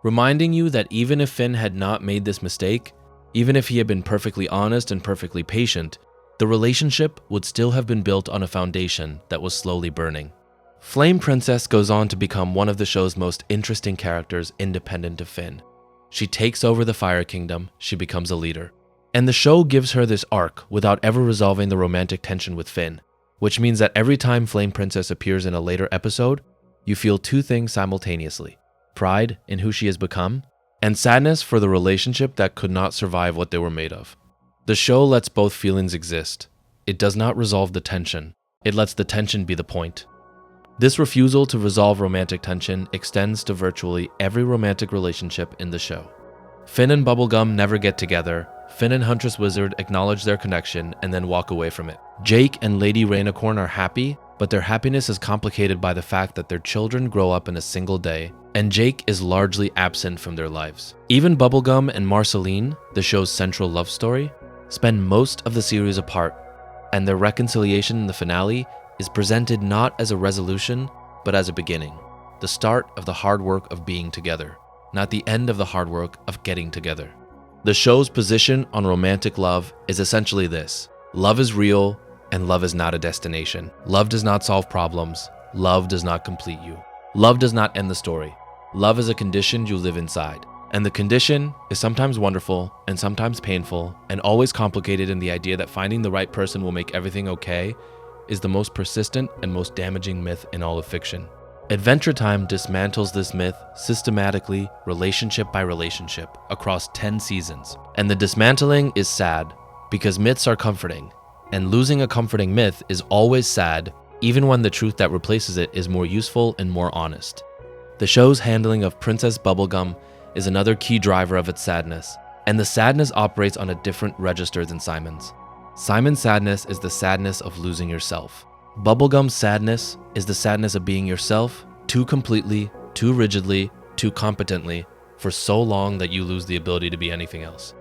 A: reminding you that even if Finn had not made this mistake, even if he had been perfectly honest and perfectly patient, the relationship would still have been built on a foundation that was slowly burning. Flame Princess goes on to become one of the show's most interesting characters independent of Finn. She takes over the Fire Kingdom, she becomes a leader. And the show gives her this arc without ever resolving the romantic tension with Finn, which means that every time Flame Princess appears in a later episode, you feel two things simultaneously: pride in who she has become, and sadness for the relationship that could not survive what they were made of. The show lets both feelings exist. It does not resolve the tension. It lets the tension be the point. This refusal to resolve romantic tension extends to virtually every romantic relationship in the show. Finn and Bubblegum never get together. Finn and Huntress Wizard acknowledge their connection and then walk away from it. Jake and Lady Rainicorn are happy, but their happiness is complicated by the fact that their children grow up in a single day, and Jake is largely absent from their lives. Even Bubblegum and Marceline, the show's central love story, spend most of the series apart, and their reconciliation in the finale is presented not as a resolution, but as a beginning, the start of the hard work of being together, not the end of the hard work of getting together. The show's position on romantic love is essentially this: love is real, and love is not a destination. Love does not solve problems. Love does not complete you. Love does not end the story. Love is a condition you live inside. And the condition is sometimes wonderful and sometimes painful, and always complicated in the idea that finding the right person will make everything okay is the most persistent and most damaging myth in all of fiction. Adventure Time dismantles this myth systematically, relationship by relationship, across 10 seasons. And the dismantling is sad, because myths are comforting, and losing a comforting myth is always sad, even when the truth that replaces it is more useful and more honest. The show's handling of Princess Bubblegum is another key driver of its sadness, and the sadness operates on a different register than Simon's. Simon's sadness is the sadness of losing yourself. Bubblegum's sadness is the sadness of being yourself too completely, too rigidly, too competently, for so long that you lose the ability to be anything else.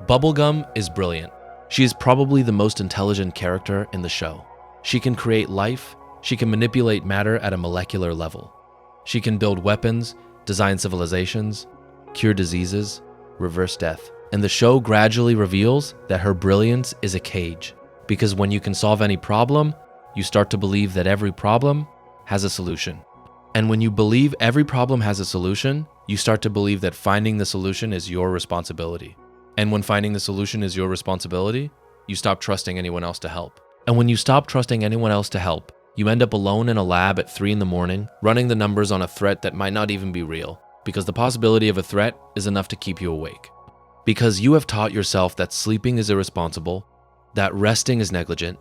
A: Bubblegum is brilliant. She is probably the most intelligent character in the show. She can create life She can manipulate matter at a molecular level. She can build weapons, design civilizations, cure diseases, reverse death. And the show gradually reveals that her brilliance is a cage, because when you can solve any problem, you start to believe that every problem has a solution. And when you believe every problem has a solution, you start to believe that finding the solution is your responsibility. And when finding the solution is your responsibility, you stop trusting anyone else to help. And when you stop trusting anyone else to help, you end up alone in a lab at 3 a.m, running the numbers on a threat that might not even be real, because the possibility of a threat is enough to keep you awake. Because you have taught yourself that sleeping is irresponsible, that resting is negligent,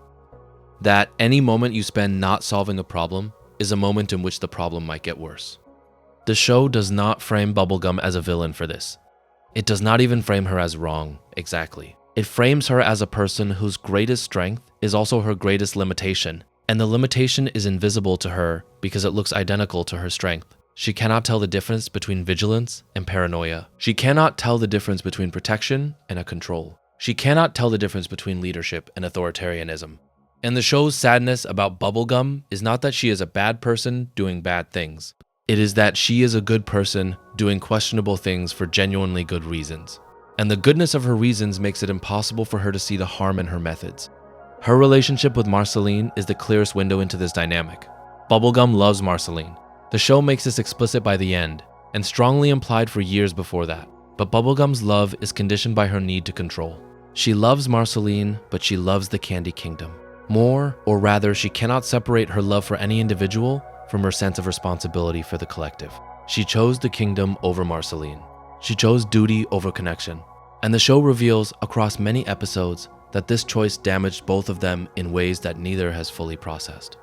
A: that any moment you spend not solving a problem is a moment in which the problem might get worse. The show does not frame Bubblegum as a villain for this. It does not even frame her as wrong, exactly. It frames her as a person whose greatest strength is also her greatest limitation, and the limitation is invisible to her because it looks identical to her strength. She cannot tell the difference between vigilance and paranoia. She cannot tell the difference between protection and a control. She cannot tell the difference between leadership and authoritarianism. And the show's sadness about Bubblegum is not that she is a bad person doing bad things. It is that she is a good person doing questionable things for genuinely good reasons. And the goodness of her reasons makes it impossible for her to see the harm in her methods. Her relationship with Marceline is the clearest window into this dynamic. Bubblegum loves Marceline. The show makes this explicit by the end, and strongly implied for years before that. But Bubblegum's love is conditioned by her need to control. She loves Marceline, but she loves the Candy Kingdom. More, or rather, she cannot separate her love for any individual from her sense of responsibility for the collective. She chose the kingdom over Marceline. She chose duty over connection. And the show reveals across many episodes that this choice damaged both of them in ways that neither has fully processed.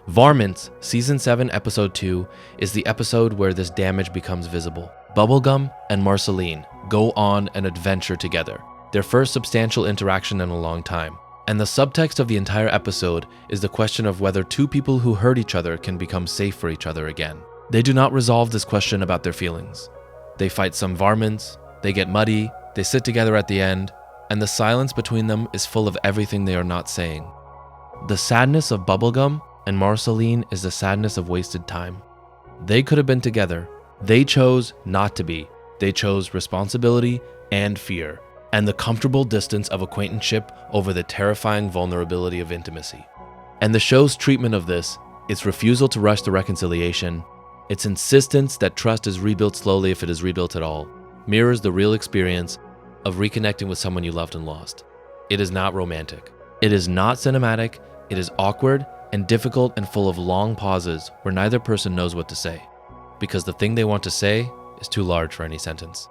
A: Varmints, Season 7, Episode 2, is the episode where this damage becomes visible. Bubblegum and Marceline go on an adventure together, their first substantial interaction in a long time. And the subtext of the entire episode is the question of whether two people who hurt each other can become safe for each other again. They do not resolve this question about their feelings. They fight some varmints, they get muddy, they sit together at the end, and the silence between them is full of everything they are not saying. The sadness of Bubblegum and Marceline is the sadness of wasted time. They could have been together. They chose not to be. They chose responsibility and fear, and the comfortable distance of acquaintanceship over the terrifying vulnerability of intimacy. And the show's treatment of this, its refusal to rush the reconciliation, its insistence that trust is rebuilt slowly if it is rebuilt at all, mirrors the real experience of reconnecting with someone you loved and lost. It is not romantic. It is not cinematic. It is awkward and difficult and full of long pauses where neither person knows what to say, because the thing they want to say is too large for any sentence.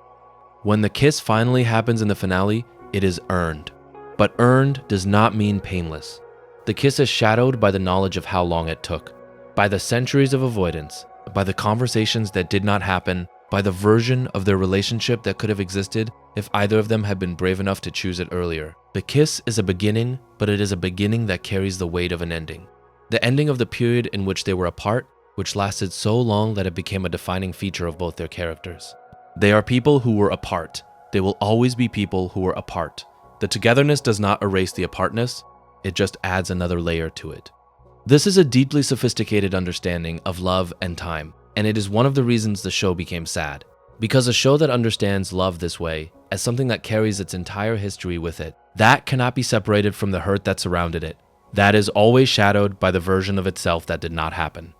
A: When the kiss finally happens in the finale, it is earned. But earned does not mean painless. The kiss is shadowed by the knowledge of how long it took, by the centuries of avoidance, by the conversations that did not happen, by the version of their relationship that could have existed if either of them had been brave enough to choose it earlier. The kiss is a beginning, but it is a beginning that carries the weight of an ending. The ending of the period in which they were apart, which lasted so long that it became a defining feature of both their characters. They are people who were apart. They will always be people who were apart. The togetherness does not erase the apartness, it just adds another layer to it. This is a deeply sophisticated understanding of love and time, and it is one of the reasons the show became sad. Because a show that understands love this way, as something that carries its entire history with it, that cannot be separated from the hurt that surrounded it. That is always shadowed by the version of itself that did not happen.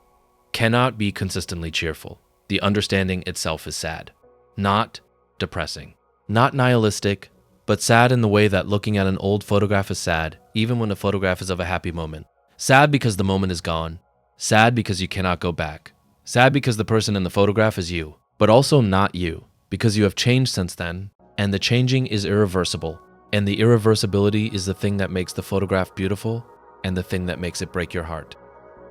A: Cannot be consistently cheerful. The understanding itself is sad. Not depressing. Not nihilistic, but sad in the way that looking at an old photograph is sad, even when the photograph is of a happy moment. Sad because the moment is gone. Sad because you cannot go back. Sad because the person in the photograph is you, but also not you, because you have changed since then, and the changing is irreversible, and the irreversibility is the thing that makes the photograph beautiful, and the thing that makes it break your heart.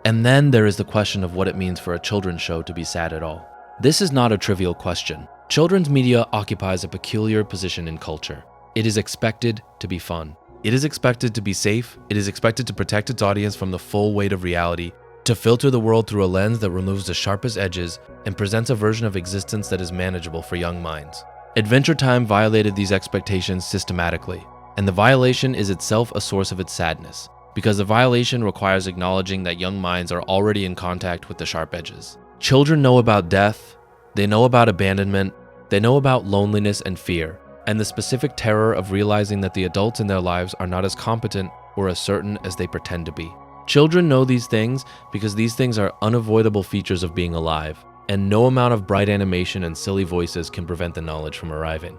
A: And then there is the question of what it means for a children's show to be sad at all. This is not a trivial question. Children's media occupies a peculiar position in culture. It is expected to be fun. It is expected to be safe. It is expected to protect its audience from the full weight of reality, to filter the world through a lens that removes the sharpest edges and presents a version of existence that is manageable for young minds. Adventure Time violated these expectations systematically, and the violation is itself a source of its sadness, because the violation requires acknowledging that young minds are already in contact with the sharp edges. Children know about death, they know about abandonment, they know about loneliness and fear, and the specific terror of realizing that the adults in their lives are not as competent or as certain as they pretend to be. Children know these things because these things are unavoidable features of being alive, and no amount of bright animation and silly voices can prevent the knowledge from arriving.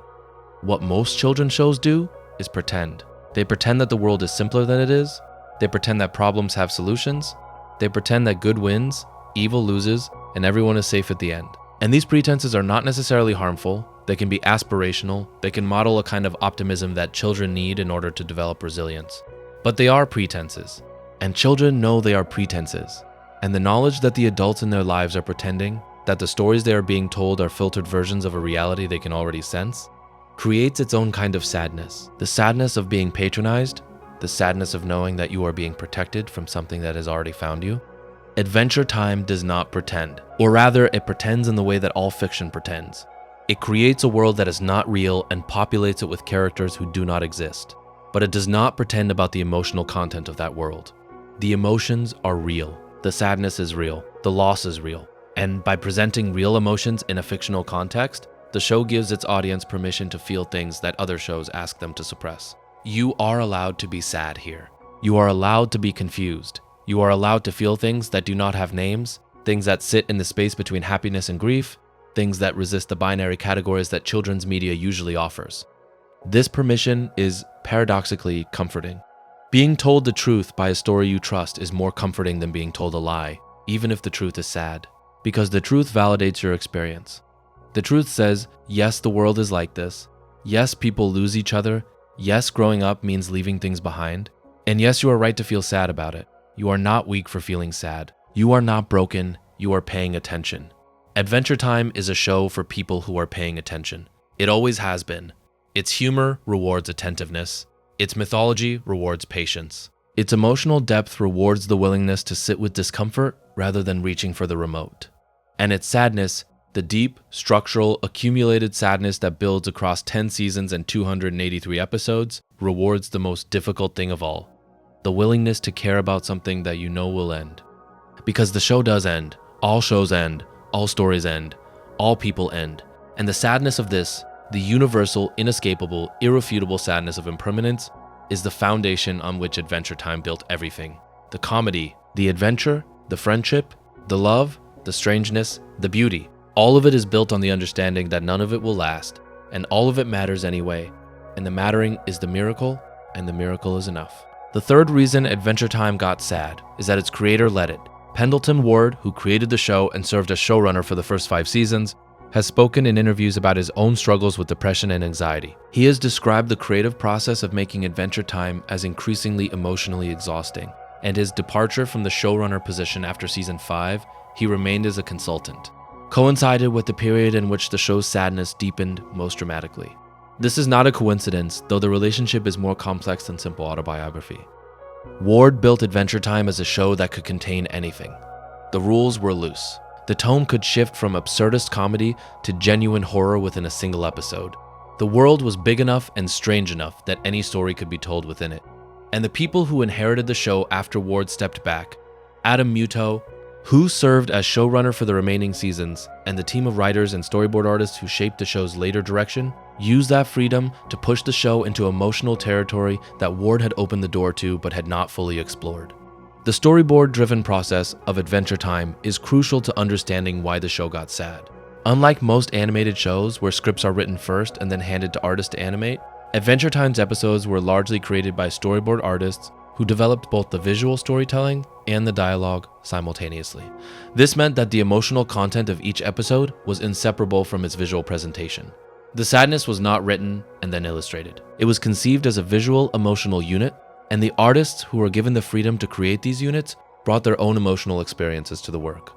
A: What most children's shows do is pretend. They pretend that the world is simpler than it is, they pretend that problems have solutions, they pretend that good wins, evil loses, and everyone is safe at the end. And these pretenses are not necessarily harmful, they can be aspirational, they can model a kind of optimism that children need in order to develop resilience. But they are pretenses, and children know they are pretenses. And the knowledge that the adults in their lives are pretending, that the stories they are being told are filtered versions of a reality they can already sense, creates its own kind of sadness. The sadness of being patronized, the sadness of knowing that you are being protected from something that has already found you. Adventure Time does not pretend, or rather, it pretends in the way that all fiction pretends. It creates a world that is not real and populates it with characters who do not exist. But it does not pretend about the emotional content of that world. The emotions are real. The sadness is real. The loss is real. And by presenting real emotions in a fictional context, the show gives its audience permission to feel things that other shows ask them to suppress. You are allowed to be sad here. You are allowed to be confused. You are allowed to feel things that do not have names, things that sit in the space between happiness and grief, things that resist the binary categories that children's media usually offers. This permission is paradoxically comforting. Being told the truth by a story you trust is more comforting than being told a lie, even if the truth is sad, because the truth validates your experience. The truth says, yes, the world is like this. Yes, people lose each other. Yes, growing up means leaving things behind. And yes, you are right to feel sad about it. You are not weak for feeling sad. You are not broken. You are paying attention. Adventure Time is a show for people who are paying attention. It always has been. Its humor rewards attentiveness. Its mythology rewards patience. Its emotional depth rewards the willingness to sit with discomfort rather than reaching for the remote. And its sadness, the deep, structural, accumulated sadness that builds across 10 seasons and 283 episodes, rewards the most difficult thing of all, the willingness to care about something that you know will end. Because the show does end. All shows end. All stories end. All people end. And the sadness of this, the universal, inescapable, irrefutable sadness of impermanence, is the foundation on which Adventure Time built everything. The comedy, the adventure, the friendship, the love, the strangeness, the beauty. All of it is built on the understanding that none of it will last, and all of it matters anyway, and the mattering is the miracle, and the miracle is enough. The third reason Adventure Time got sad is that its creator let it. Pendleton Ward, who created the show and served as showrunner for the first 5 seasons, has spoken in interviews about his own struggles with depression and anxiety. He has described the creative process of making Adventure Time as increasingly emotionally exhausting, and his departure from the showrunner position after season 5, he remained as a consultant, coincided with the period in which the show's sadness deepened most dramatically. This is not a coincidence, though the relationship is more complex than simple autobiography. Ward built Adventure Time as a show that could contain anything. The rules were loose. The tone could shift from absurdist comedy to genuine horror within a single episode. The world was big enough and strange enough that any story could be told within it. And the people who inherited the show after Ward stepped back, Adam Muto, who served as showrunner for the remaining seasons, and the team of writers and storyboard artists who shaped the show's later direction, used that freedom to push the show into emotional territory that Ward had opened the door to but had not fully explored. The storyboard-driven process of Adventure Time is crucial to understanding why the show got sad. Unlike most animated shows where scripts are written first and then handed to artists to animate, Adventure Time's episodes were largely created by storyboard artists who developed both the visual storytelling and the dialogue simultaneously. This meant that the emotional content of each episode was inseparable from its visual presentation. The sadness was not written and then illustrated. It was conceived as a visual emotional unit, and the artists who were given the freedom to create these units brought their own emotional experiences to the work.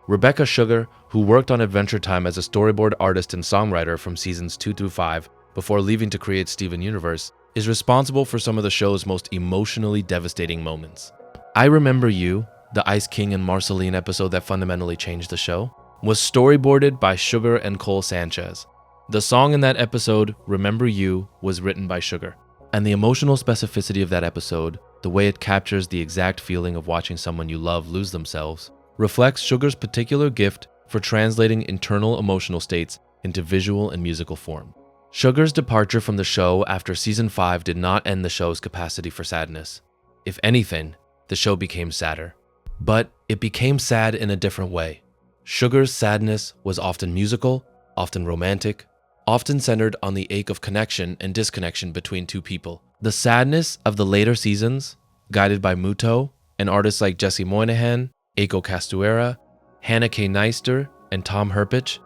A: Rebecca Sugar, who worked on Adventure Time as a storyboard artist and songwriter from seasons 2 through 5 before leaving to create Steven Universe, is responsible for some of the show's most emotionally devastating moments. I Remember You, the Ice King and Marceline episode that fundamentally changed the show, was storyboarded by Sugar and Cole Sanchez. The song in that episode, Remember You, was written by Sugar. And the emotional specificity of that episode the way it captures the exact feeling of watching someone you love lose themselves, reflects Sugar's particular gift for translating internal emotional states into visual and musical form. Sugar's departure from the show after season 5 did not end the show's capacity for sadness. If anything, the show became sadder. But it became sad in a different way. Sugar's sadness was often musical, often romantic, often centered on the ache of connection and disconnection between two people. The sadness of the later seasons, guided by Muto and artists like Jesse Moynihan, Eiko Castuera, Hannah K. Neister, and Tom Herpich,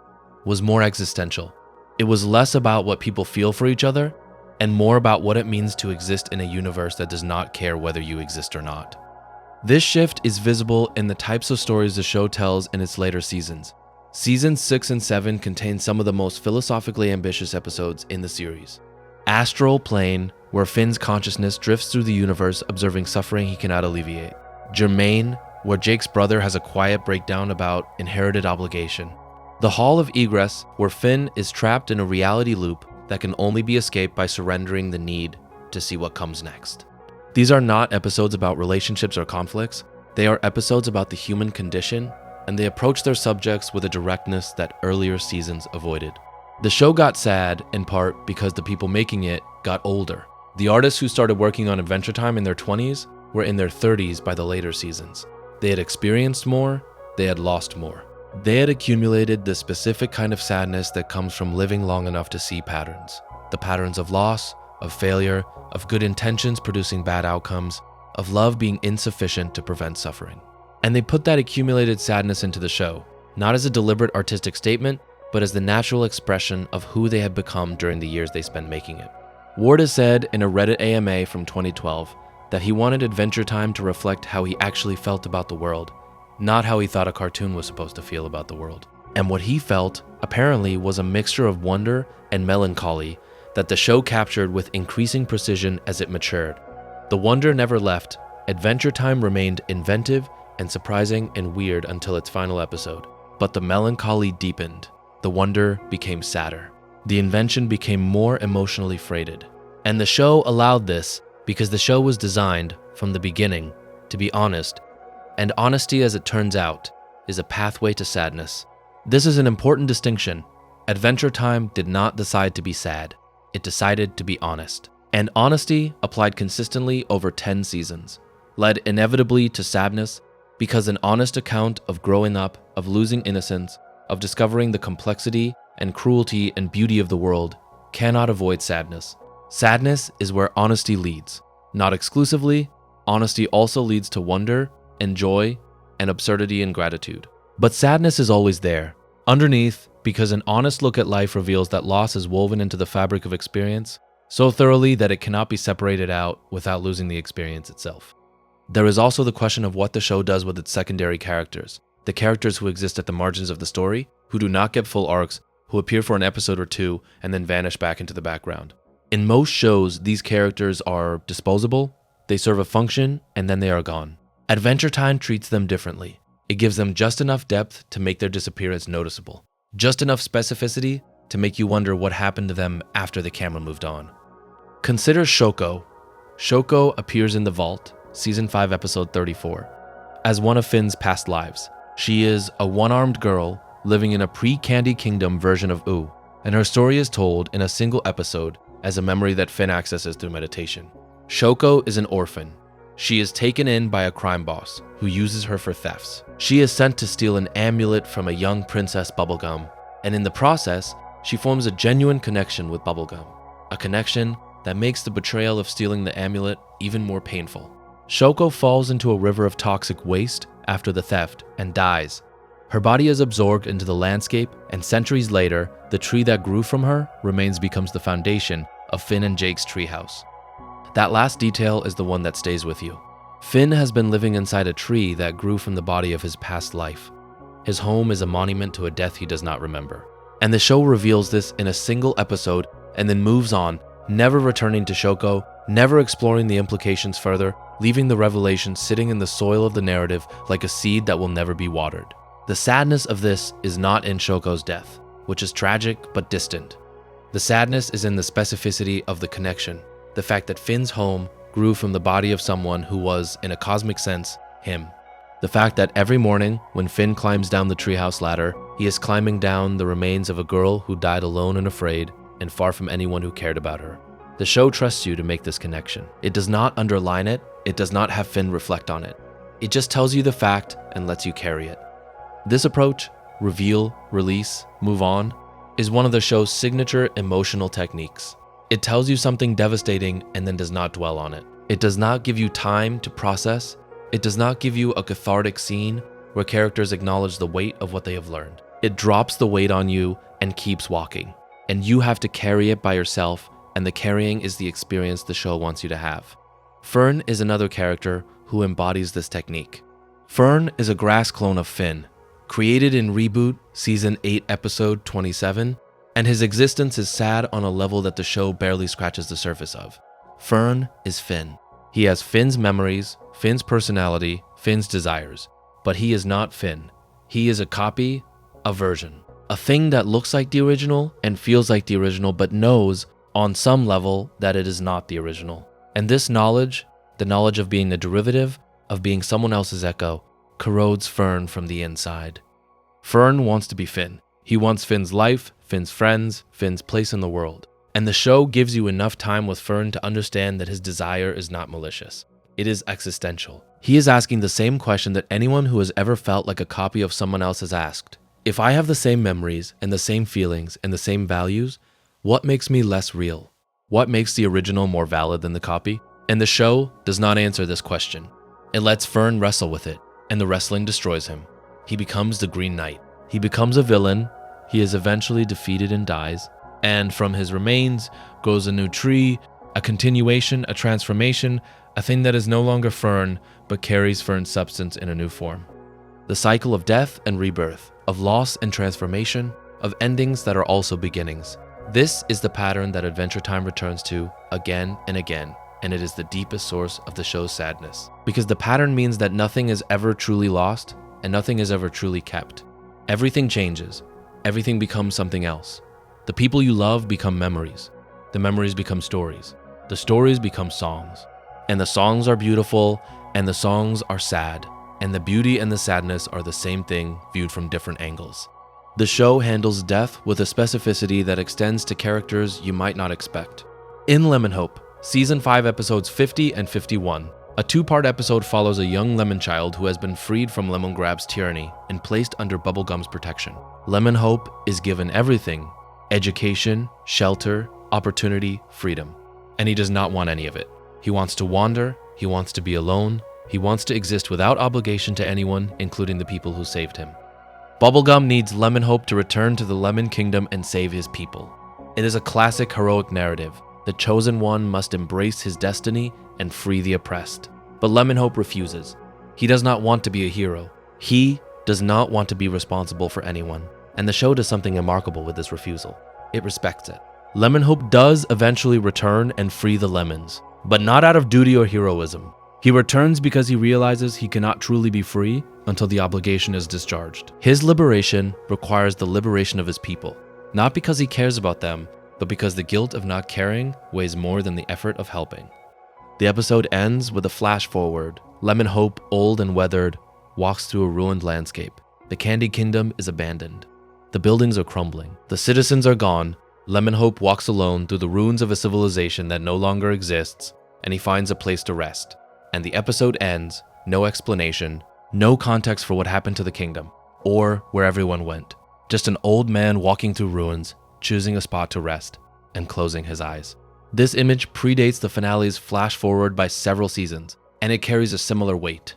A: was more existential. It was less about what people feel for each other and more about what it means to exist in a universe that does not care whether you exist or not. This shift is visible in the types of stories the show tells in its later seasons. Seasons 6 and 7 contain some of the most philosophically ambitious episodes in the series. Astral Plane, where Finn's consciousness drifts through the universe observing suffering he cannot alleviate. Germain, where Jake's brother has a quiet breakdown about inherited obligation. The Hall of Egress, where Finn is trapped in a reality loop that can only be escaped by surrendering the need to see what comes next. These are not episodes about relationships or conflicts. They are episodes about the human condition, and they approach their subjects with a directness that earlier seasons avoided. The show got sad, in part because the people making it got older. The artists who started working on Adventure Time in their 20s were in their 30s by the later seasons. They had experienced more, they had lost more. They had accumulated the specific kind of sadness that comes from living long enough to see patterns. The patterns of loss, of failure, of good intentions producing bad outcomes, of love being insufficient to prevent suffering. And they put that accumulated sadness into the show, not as a deliberate artistic statement, but as the natural expression of who they had become during the years they spent making it. Ward has said in a Reddit AMA from 2012 that he wanted Adventure Time to reflect how he actually felt about the world, not how he thought a cartoon was supposed to feel about the world. And what he felt, apparently, was a mixture of wonder and melancholy that the show captured with increasing precision as it matured. The wonder never left. Adventure Time remained inventive and surprising and weird until its final episode. But the melancholy deepened. The wonder became sadder. The invention became more emotionally freighted. And the show allowed this because the show was designed, from the beginning, to be honest. And honesty, as it turns out, is a pathway to sadness. This is an important distinction. Adventure Time did not decide to be sad. It decided to be honest. And honesty, applied consistently over 10 seasons, led inevitably to sadness because an honest account of growing up, of losing innocence, of discovering the complexity and cruelty and beauty of the world cannot avoid sadness. Sadness is where honesty leads. Not exclusively, honesty also leads to wonder and joy and absurdity and gratitude. But sadness is always there, underneath, because an honest look at life reveals that loss is woven into the fabric of experience so thoroughly that it cannot be separated out without losing the experience itself. There is also the question of what the show does with its secondary characters, the characters who exist at the margins of the story, who do not get full arcs, who appear for an episode or two and then vanish back into the background. In most shows, these characters are disposable, they serve a function, and then they are gone. Adventure Time treats them differently. It gives them just enough depth to make their disappearance noticeable, just enough specificity to make you wonder what happened to them after the camera moved on. Consider Shoko. Shoko appears in The Vault, Season 5, Episode 34, as one of Finn's past lives. She is a one-armed girl living in a pre-Candy Kingdom version of Ooo, and her story is told in a single episode as a memory that Finn accesses through meditation. Shoko is an orphan. She is taken in by a crime boss who uses her for thefts. She is sent to steal an amulet from a young princess Bubblegum, and in the process, she forms a genuine connection with Bubblegum, a connection that makes the betrayal of stealing the amulet even more painful. Shoko falls into a river of toxic waste after the theft and dies. Her body is absorbed into the landscape, and centuries later, the tree that grew from her remains becomes the foundation of Finn and Jake's treehouse. That last detail is the one that stays with you. Finn has been living inside a tree that grew from the body of his past life. His home is a monument to a death he does not remember. And the show reveals this in a single episode and then moves on, never returning to Shoko, never exploring the implications further, leaving the revelation sitting in the soil of the narrative like a seed that will never be watered. The sadness of this is not in Shoko's death, which is tragic but distant. The sadness is in the specificity of the connection, the fact that Finn's home grew from the body of someone who was, in a cosmic sense, him. The fact that every morning, when Finn climbs down the treehouse ladder, he is climbing down the remains of a girl who died alone and afraid, and far from anyone who cared about her. The show trusts you to make this connection. It does not underline it, it does not have Finn reflect on it. It just tells you the fact and lets you carry it. This approach, reveal, release, move on, is one of the show's signature emotional techniques. It tells you something devastating and then does not dwell on it. It does not give you time to process. It does not give you a cathartic scene where characters acknowledge the weight of what they have learned. It drops the weight on you and keeps walking. And you have to carry it by yourself, and the carrying is the experience the show wants you to have. Fern is another character who embodies this technique. Fern is a grass clone of Finn, created in Reboot Season 8 Episode 27, and his existence is sad on a level that the show barely scratches the surface of. Fern is Finn. He has Finn's memories, Finn's personality, Finn's desires, but he is not Finn. He is a copy, a version, a thing that looks like the original and feels like the original, but knows on some level that it is not the original. And this knowledge, the knowledge of being the derivative, of being someone else's echo, corrodes Fern from the inside. Fern wants to be Finn. He wants Finn's life, Finn's friends, Finn's place in the world. And the show gives you enough time with Fern to understand that his desire is not malicious. It is existential. He is asking the same question that anyone who has ever felt like a copy of someone else has asked. If I have the same memories and the same feelings and the same values, what makes me less real? What makes the original more valid than the copy? And the show does not answer this question. It lets Fern wrestle with it, and the wrestling destroys him. He becomes the Green Knight. He becomes a villain. He is eventually defeated and dies. And from his remains grows a new tree, a continuation, a transformation, a thing that is no longer Fern, but carries Fern's substance in a new form. The cycle of death and rebirth, of loss and transformation, of endings that are also beginnings. This is the pattern that Adventure Time returns to again and again, and it is the deepest source of the show's sadness. Because the pattern means that nothing is ever truly lost, and nothing is ever truly kept. Everything changes. Everything becomes something else. The people you love become memories. The memories become stories. The stories become songs. And the songs are beautiful, and the songs are sad. And the beauty and the sadness are the same thing viewed from different angles. The show handles death with a specificity that extends to characters you might not expect. In Lemon Hope, Season 5 episodes 50 and 51, a two-part episode follows a young lemon child who has been freed from Lemongrab's tyranny and placed under Bubblegum's protection. Lemon Hope is given everything: education, shelter, opportunity, freedom. And he does not want any of it. He wants to wander, he wants to be alone, he wants to exist without obligation to anyone, including the people who saved him. Bubblegum needs Lemon Hope to return to the Lemon Kingdom and save his people. It is a classic heroic narrative. The chosen one must embrace his destiny and free the oppressed. But Lemon Hope refuses. He does not want to be a hero. He does not want to be responsible for anyone. And the show does something remarkable with this refusal. It respects it. Lemon Hope does eventually return and free the lemons, but not out of duty or heroism. He returns because he realizes he cannot truly be free until the obligation is discharged. His liberation requires the liberation of his people, not because he cares about them, but because the guilt of not caring weighs more than the effort of helping. The episode ends with a flash forward. Lemon Hope, old and weathered, walks through a ruined landscape. The Candy Kingdom is abandoned. The buildings are crumbling. The citizens are gone. Lemon Hope walks alone through the ruins of a civilization that no longer exists, and he finds a place to rest. And the episode ends, no explanation, no context for what happened to the kingdom, or where everyone went. Just an old man walking through ruins, choosing a spot to rest, and closing his eyes. This image predates the finale's flash forward by several seasons, and it carries a similar weight.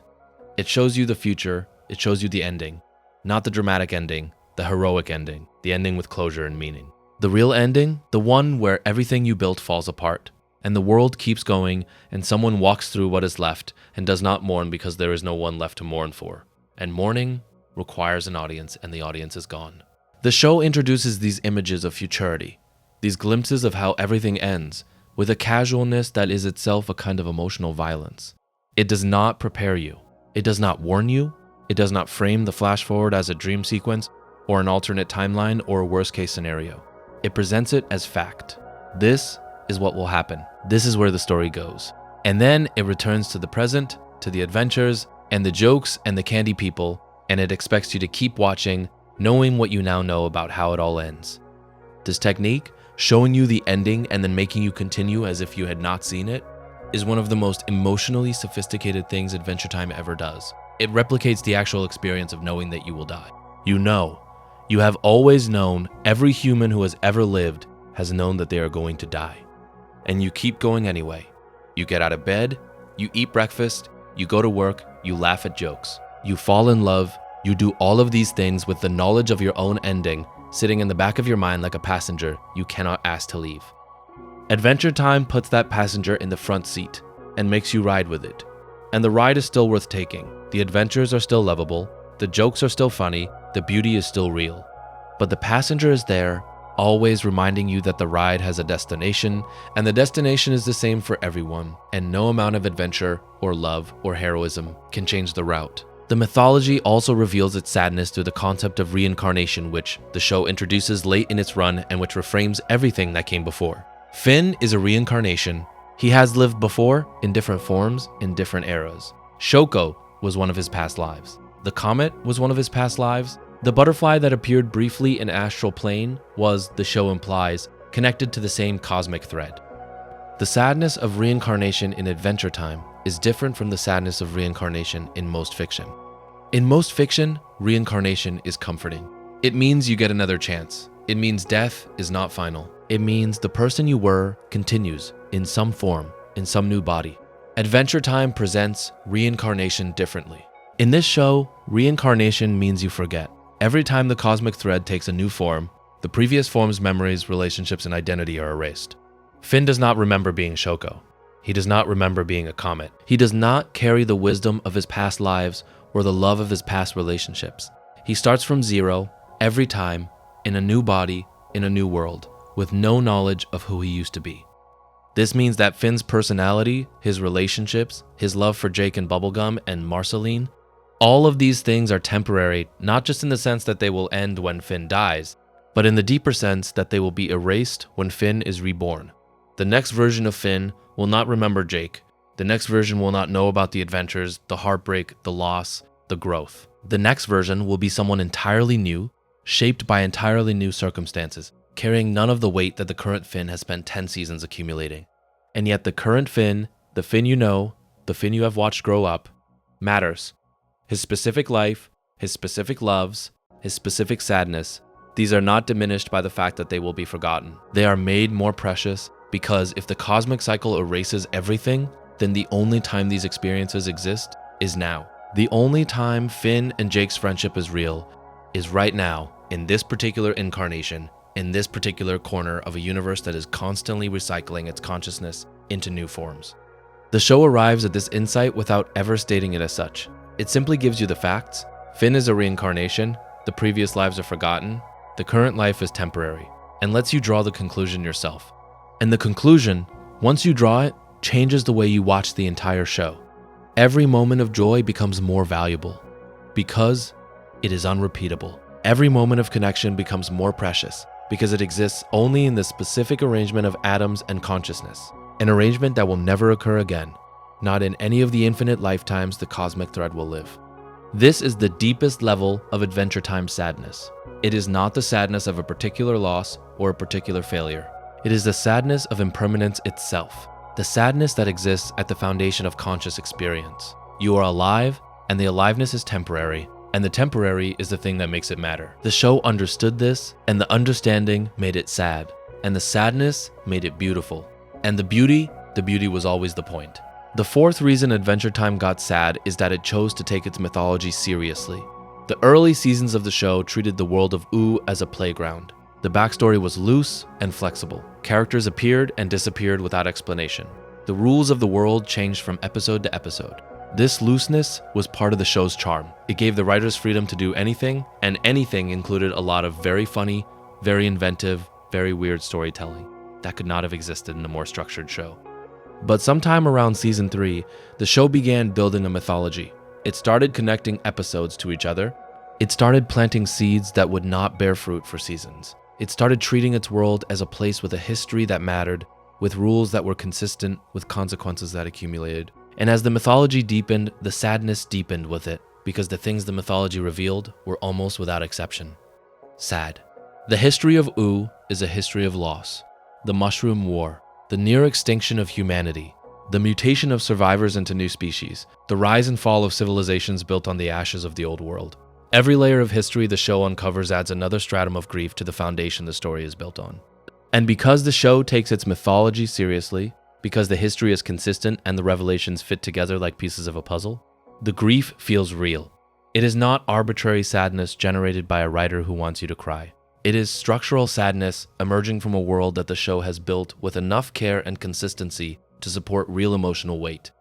A: It shows you the future, it shows you the ending. Not the dramatic ending, the heroic ending, the ending with closure and meaning. The real ending, the one where everything you built falls apart, and the world keeps going, and someone walks through what is left and does not mourn because there is no one left to mourn for. And mourning requires an audience, and the audience is gone. The show introduces these images of futurity, these glimpses of how everything ends, with a casualness that is itself a kind of emotional violence. It does not prepare you. It does not warn you. It does not frame the flash forward as a dream sequence or an alternate timeline or a worst-case scenario. It presents it as fact. This is what will happen. This is where the story goes. And then it returns to the present, to the adventures, and the jokes and the candy people, and it expects you to keep watching, knowing what you now know about how it all ends. This technique, showing you the ending and then making you continue as if you had not seen it, is one of the most emotionally sophisticated things Adventure Time ever does. It replicates the actual experience of knowing that you will die. You know. You have always known. Every human who has ever lived has known that they are going to die. And you keep going anyway. You get out of bed, you eat breakfast, you go to work, you laugh at jokes. You fall in love, you do all of these things with the knowledge of your own ending sitting in the back of your mind like a passenger you cannot ask to leave. Adventure Time puts that passenger in the front seat and makes you ride with it. And the ride is still worth taking. The adventures are still lovable, the jokes are still funny, the beauty is still real. But the passenger is there, always reminding you that the ride has a destination, and the destination is the same for everyone, and no amount of adventure or love or heroism can change the route. The mythology also reveals its sadness through the concept of reincarnation, which the show introduces late in its run and which reframes everything that came before. Finn is a reincarnation. He has lived before, in different forms, in different eras. Shoko was one of his past lives. The comet was one of his past lives. The butterfly that appeared briefly in Astral Plane was, the show implies, connected to the same cosmic thread. The sadness of reincarnation in Adventure Time is different from the sadness of reincarnation in most fiction. In most fiction, reincarnation is comforting. It means you get another chance. It means death is not final. It means the person you were continues in some form, in some new body. Adventure Time presents reincarnation differently. In this show, reincarnation means you forget. Every time the cosmic thread takes a new form, the previous form's memories, relationships, and identity are erased. Finn does not remember being Shoko. He does not remember being a comet. He does not carry the wisdom of his past lives or the love of his past relationships. He starts from zero, every time, in a new body, in a new world, with no knowledge of who he used to be. This means that Finn's personality, his relationships, his love for Jake and Bubblegum and Marceline, all of these things are temporary, not just in the sense that they will end when Finn dies, but in the deeper sense that they will be erased when Finn is reborn. The next version of Finn will not remember Jake. The next version will not know about the adventures, the heartbreak, the loss, the growth. The next version will be someone entirely new, shaped by entirely new circumstances, carrying none of the weight that the current Finn has spent 10 seasons accumulating. And yet the current Finn, the Finn you know, the Finn you have watched grow up, matters. His specific life, his specific loves, his specific sadness, these are not diminished by the fact that they will be forgotten. They are made more precious because if the cosmic cycle erases everything, then the only time these experiences exist is now. The only time Finn and Jake's friendship is real is right now, in this particular incarnation, in this particular corner of a universe that is constantly recycling its consciousness into new forms. The show arrives at this insight without ever stating it as such. It simply gives you the facts. Finn is a reincarnation, the previous lives are forgotten, the current life is temporary, and lets you draw the conclusion yourself. And the conclusion, once you draw it, changes the way you watch the entire show. Every moment of joy becomes more valuable because it is unrepeatable. Every moment of connection becomes more precious because it exists only in the specific arrangement of atoms and consciousness, an arrangement that will never occur again, not in any of the infinite lifetimes the cosmic thread will live. This is the deepest level of Adventure Time sadness. It is not the sadness of a particular loss or a particular failure. It is the sadness of impermanence itself, the sadness that exists at the foundation of conscious experience. You are alive, and the aliveness is temporary, and the temporary is the thing that makes it matter. The show understood this, and the understanding made it sad, and the sadness made it beautiful. And the beauty was always the point. The fourth reason Adventure Time got sad is that it chose to take its mythology seriously. The early seasons of the show treated the world of Ooo as a playground. The backstory was loose and flexible. Characters appeared and disappeared without explanation. The rules of the world changed from episode to episode. This looseness was part of the show's charm. It gave the writers freedom to do anything, and anything included a lot of very funny, very inventive, very weird storytelling that could not have existed in a more structured show. But sometime around season 3, the show began building a mythology. It started connecting episodes to each other. It started planting seeds that would not bear fruit for seasons. It started treating its world as a place with a history that mattered with rules that were consistent with consequences that accumulated. And as the mythology deepened, the sadness deepened with it, because the things the mythology revealed were almost without exception sad. The history of Wu is a history of loss, the Mushroom War, the near extinction of humanity, the mutation of survivors into new species, the rise and fall of civilizations built on the ashes of the old world. Every layer of history the show uncovers adds another stratum of grief to the foundation the story is built on. And because the show takes its mythology seriously, because the history is consistent and the revelations fit together like pieces of a puzzle, the grief feels real. It is not arbitrary sadness generated by a writer who wants you to cry. It is structural sadness emerging from a world that the show has built with enough care and consistency to support real emotional weight.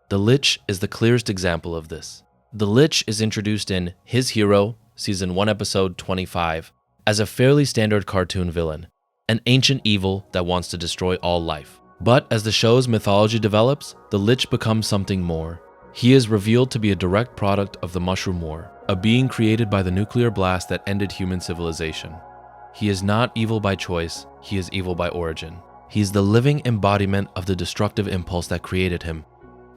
A: The Lich is the clearest example of this. The Lich is introduced in His Hero, Season 1, Episode 25, as a fairly standard cartoon villain, an ancient evil that wants to destroy all life. But as the show's mythology develops, the Lich becomes something more. He is revealed to be a direct product of the Mushroom War, a being created by the nuclear blast that ended human civilization. He is not evil by choice, he is evil by origin. He is the living embodiment of the destructive impulse that created him,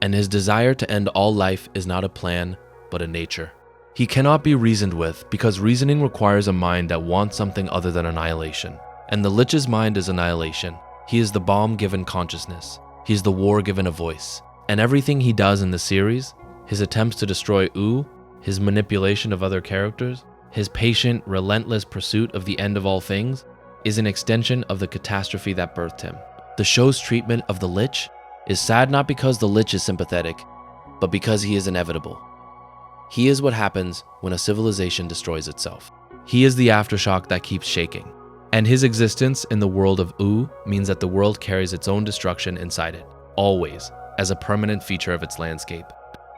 A: and his desire to end all life is not a plan, but a nature. He cannot be reasoned with because reasoning requires a mind that wants something other than annihilation. And the Lich's mind is annihilation. He is the bomb given consciousness. He is the war given a voice. And everything he does in the series, his attempts to destroy Wu, his manipulation of other characters, his patient, relentless pursuit of the end of all things, is an extension of the catastrophe that birthed him. The show's treatment of the Lich is sad not because the Lich is sympathetic, but because he is inevitable. He is what happens when a civilization destroys itself. He is the aftershock that keeps shaking. And his existence in the world of Wu means that the world carries its own destruction inside it, always, as a permanent feature of its landscape.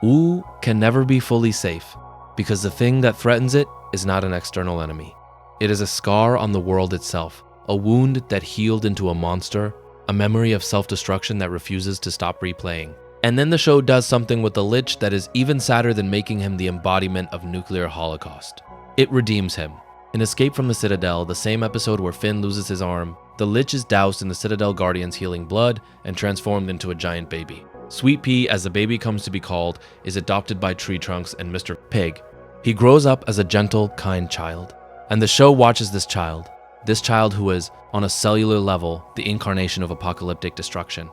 A: Wu can never be fully safe, because the thing that threatens it is not an external enemy. It is a scar on the world itself, a wound that healed into a monster, a memory of self-destruction that refuses to stop replaying. And then the show does something with the Lich that is even sadder than making him the embodiment of nuclear holocaust. It redeems him. In Escape from the Citadel, the same episode where Finn loses his arm, the Lich is doused in the Citadel Guardian's healing blood and transformed into a giant baby. Sweet Pea, as the baby comes to be called, is adopted by Tree Trunks and Mr. Pig. He grows up as a gentle, kind child. And the show watches this child who is, on a cellular level, the incarnation of apocalyptic destruction,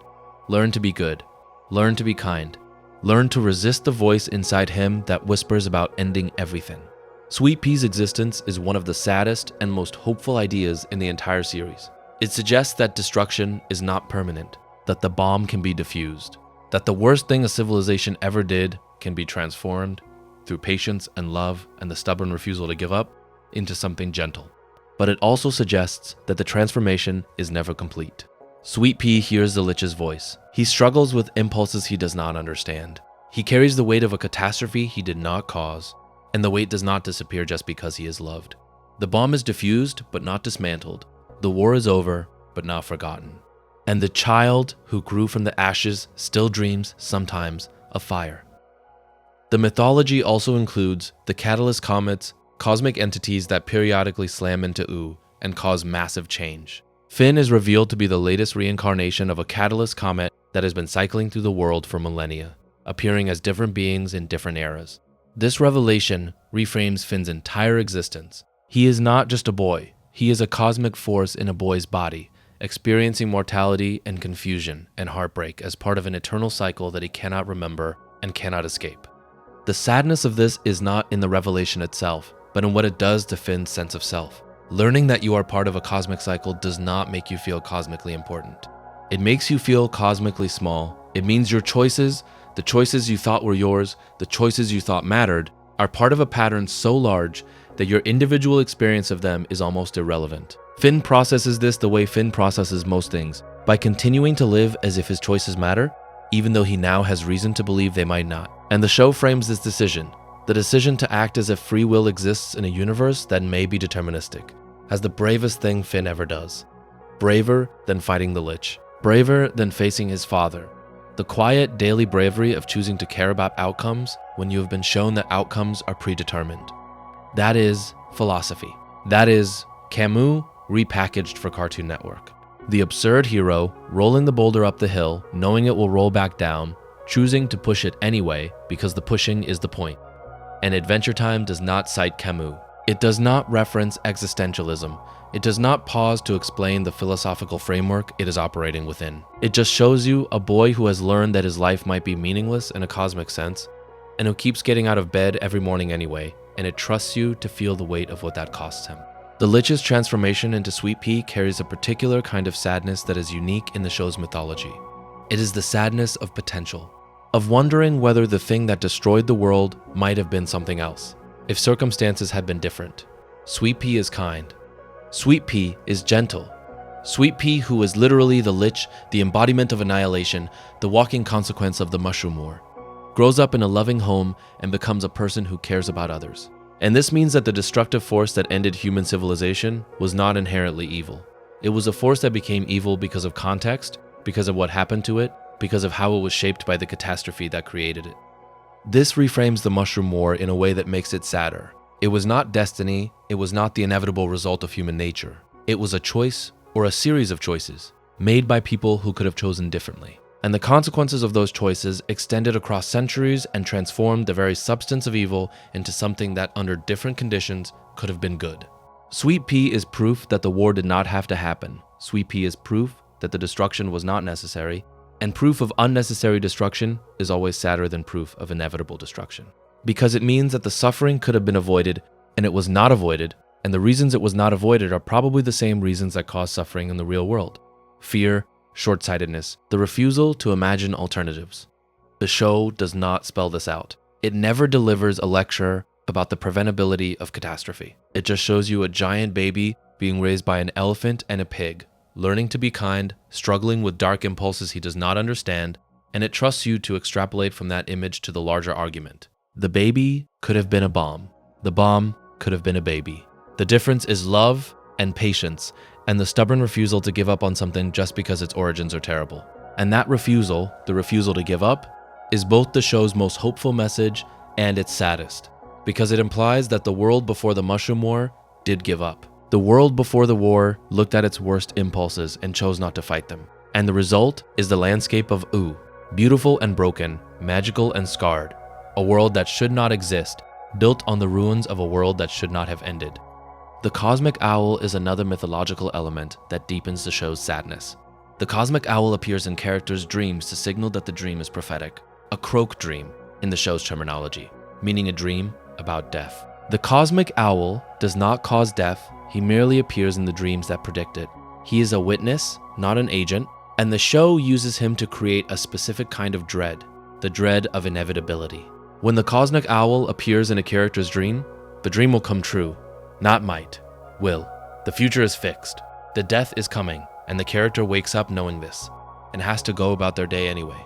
A: learn to be good, learn to be kind, learn to resist the voice inside him that whispers about ending everything. Sweet Pea's existence is one of the saddest and most hopeful ideas in the entire series. It suggests that destruction is not permanent, that the bomb can be diffused, that the worst thing a civilization ever did can be transformed through patience and love and the stubborn refusal to give up into something gentle. But it also suggests that the transformation is never complete. Sweet Pea hears the Lich's voice. He struggles with impulses he does not understand. He carries the weight of a catastrophe he did not cause, and the weight does not disappear just because he is loved. The bomb is diffused, but not dismantled. The war is over, but not forgotten. And the child who grew from the ashes still dreams, sometimes, of fire. The mythology also includes the Catalyst comets, cosmic entities that periodically slam into Wu and cause massive change. Finn is revealed to be the latest reincarnation of a Catalyst comet that has been cycling through the world for millennia, appearing as different beings in different eras. This revelation reframes Finn's entire existence. He is not just a boy, he is a cosmic force in a boy's body, experiencing mortality and confusion and heartbreak as part of an eternal cycle that he cannot remember and cannot escape. The sadness of this is not in the revelation itself, but in what it does to Finn's sense of self. Learning that you are part of a cosmic cycle does not make you feel cosmically important. It makes you feel cosmically small. It means your choices, the choices you thought were yours, the choices you thought mattered, are part of a pattern so large that your individual experience of them is almost irrelevant. Finn processes this the way Finn processes most things, by continuing to live as if his choices matter, even though he now has reason to believe they might not. And the show frames this decision, the decision to act as if free will exists in a universe that may be deterministic, as the bravest thing Finn ever does. Braver than fighting the Lich. Braver than facing his father. The quiet, daily bravery of choosing to care about outcomes when you have been shown that outcomes are predetermined. That is philosophy. That is Camus repackaged for Cartoon Network. The absurd hero rolling the boulder up the hill, knowing it will roll back down, choosing to push it anyway because the pushing is the point. And Adventure Time does not cite Camus. It does not reference existentialism. It does not pause to explain the philosophical framework it is operating within. It just shows you a boy who has learned that his life might be meaningless in a cosmic sense, and who keeps getting out of bed every morning anyway, and it trusts you to feel the weight of what that costs him. The Lich's transformation into Sweet Pea carries a particular kind of sadness that is unique in the show's mythology. It is the sadness of potential, of wondering whether the thing that destroyed the world might have been something else, if circumstances had been different. Sweet Pea is kind. Sweet Pea is gentle. Sweet Pea, who is literally the Lich, the embodiment of annihilation, the walking consequence of the Mushroom War, grows up in a loving home and becomes a person who cares about others. And this means that the destructive force that ended human civilization was not inherently evil. It was a force that became evil because of context, because of what happened to it, because of how it was shaped by the catastrophe that created it. This reframes the Mushroom War in a way that makes it sadder. It was not destiny, it was not the inevitable result of human nature. It was a choice, or a series of choices, made by people who could have chosen differently. And the consequences of those choices extended across centuries and transformed the very substance of evil into something that, under different conditions, could have been good. Sweet Pea is proof that the war did not have to happen. Sweet Pea is proof that the destruction was not necessary, and proof of unnecessary destruction is always sadder than proof of inevitable destruction. Because it means that the suffering could have been avoided, and it was not avoided, and the reasons it was not avoided are probably the same reasons that cause suffering in the real world. Fear, short-sightedness, the refusal to imagine alternatives. The show does not spell this out. It never delivers a lecture about the preventability of catastrophe. It just shows you a giant baby being raised by an elephant and a pig, learning to be kind, struggling with dark impulses he does not understand, and it trusts you to extrapolate from that image to the larger argument. The baby could have been a bomb. The bomb could have been a baby. The difference is love and patience, and the stubborn refusal to give up on something just because its origins are terrible. And that refusal, the refusal to give up, is both the show's most hopeful message and its saddest, because it implies that the world before the Mushroom War did give up. The world before the war looked at its worst impulses and chose not to fight them. And the result is the landscape of Ooo, beautiful and broken, magical and scarred, a world that should not exist, built on the ruins of a world that should not have ended. The cosmic owl is another mythological element that deepens the show's sadness. The cosmic owl appears in characters' dreams to signal that the dream is prophetic, a croak dream in the show's terminology, meaning a dream about death. The cosmic owl does not cause death, he merely appears in the dreams that predict it. He is a witness, not an agent, and the show uses him to create a specific kind of dread, the dread of inevitability. When the cosmic owl appears in a character's dream, the dream will come true. Not might, will. The future is fixed. The death is coming, and the character wakes up knowing this, and has to go about their day anyway.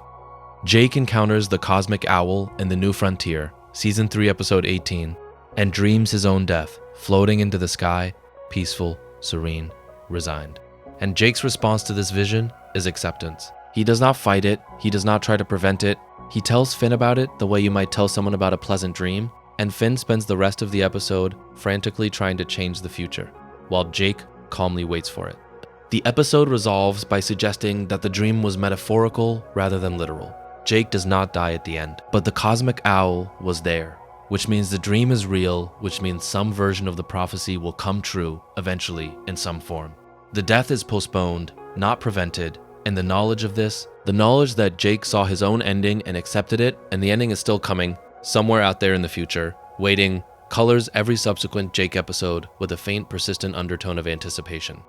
A: Jake encounters the cosmic owl in The New Frontier, Season 3, Episode 18, and dreams his own death, floating into the sky, peaceful, serene, resigned. And Jake's response to this vision is acceptance. He does not fight it, he does not try to prevent it. He tells Finn about it the way you might tell someone about a pleasant dream, and Finn spends the rest of the episode frantically trying to change the future, while Jake calmly waits for it. The episode resolves by suggesting that the dream was metaphorical rather than literal. Jake does not die at the end, but the cosmic owl was there, which means the dream is real, which means some version of the prophecy will come true eventually in some form. The death is postponed, not prevented, and the knowledge of this, the knowledge that Jake saw his own ending and accepted it, and the ending is still coming, somewhere out there in the future, waiting, colors every subsequent Jake episode with a faint, persistent undertone of anticipation.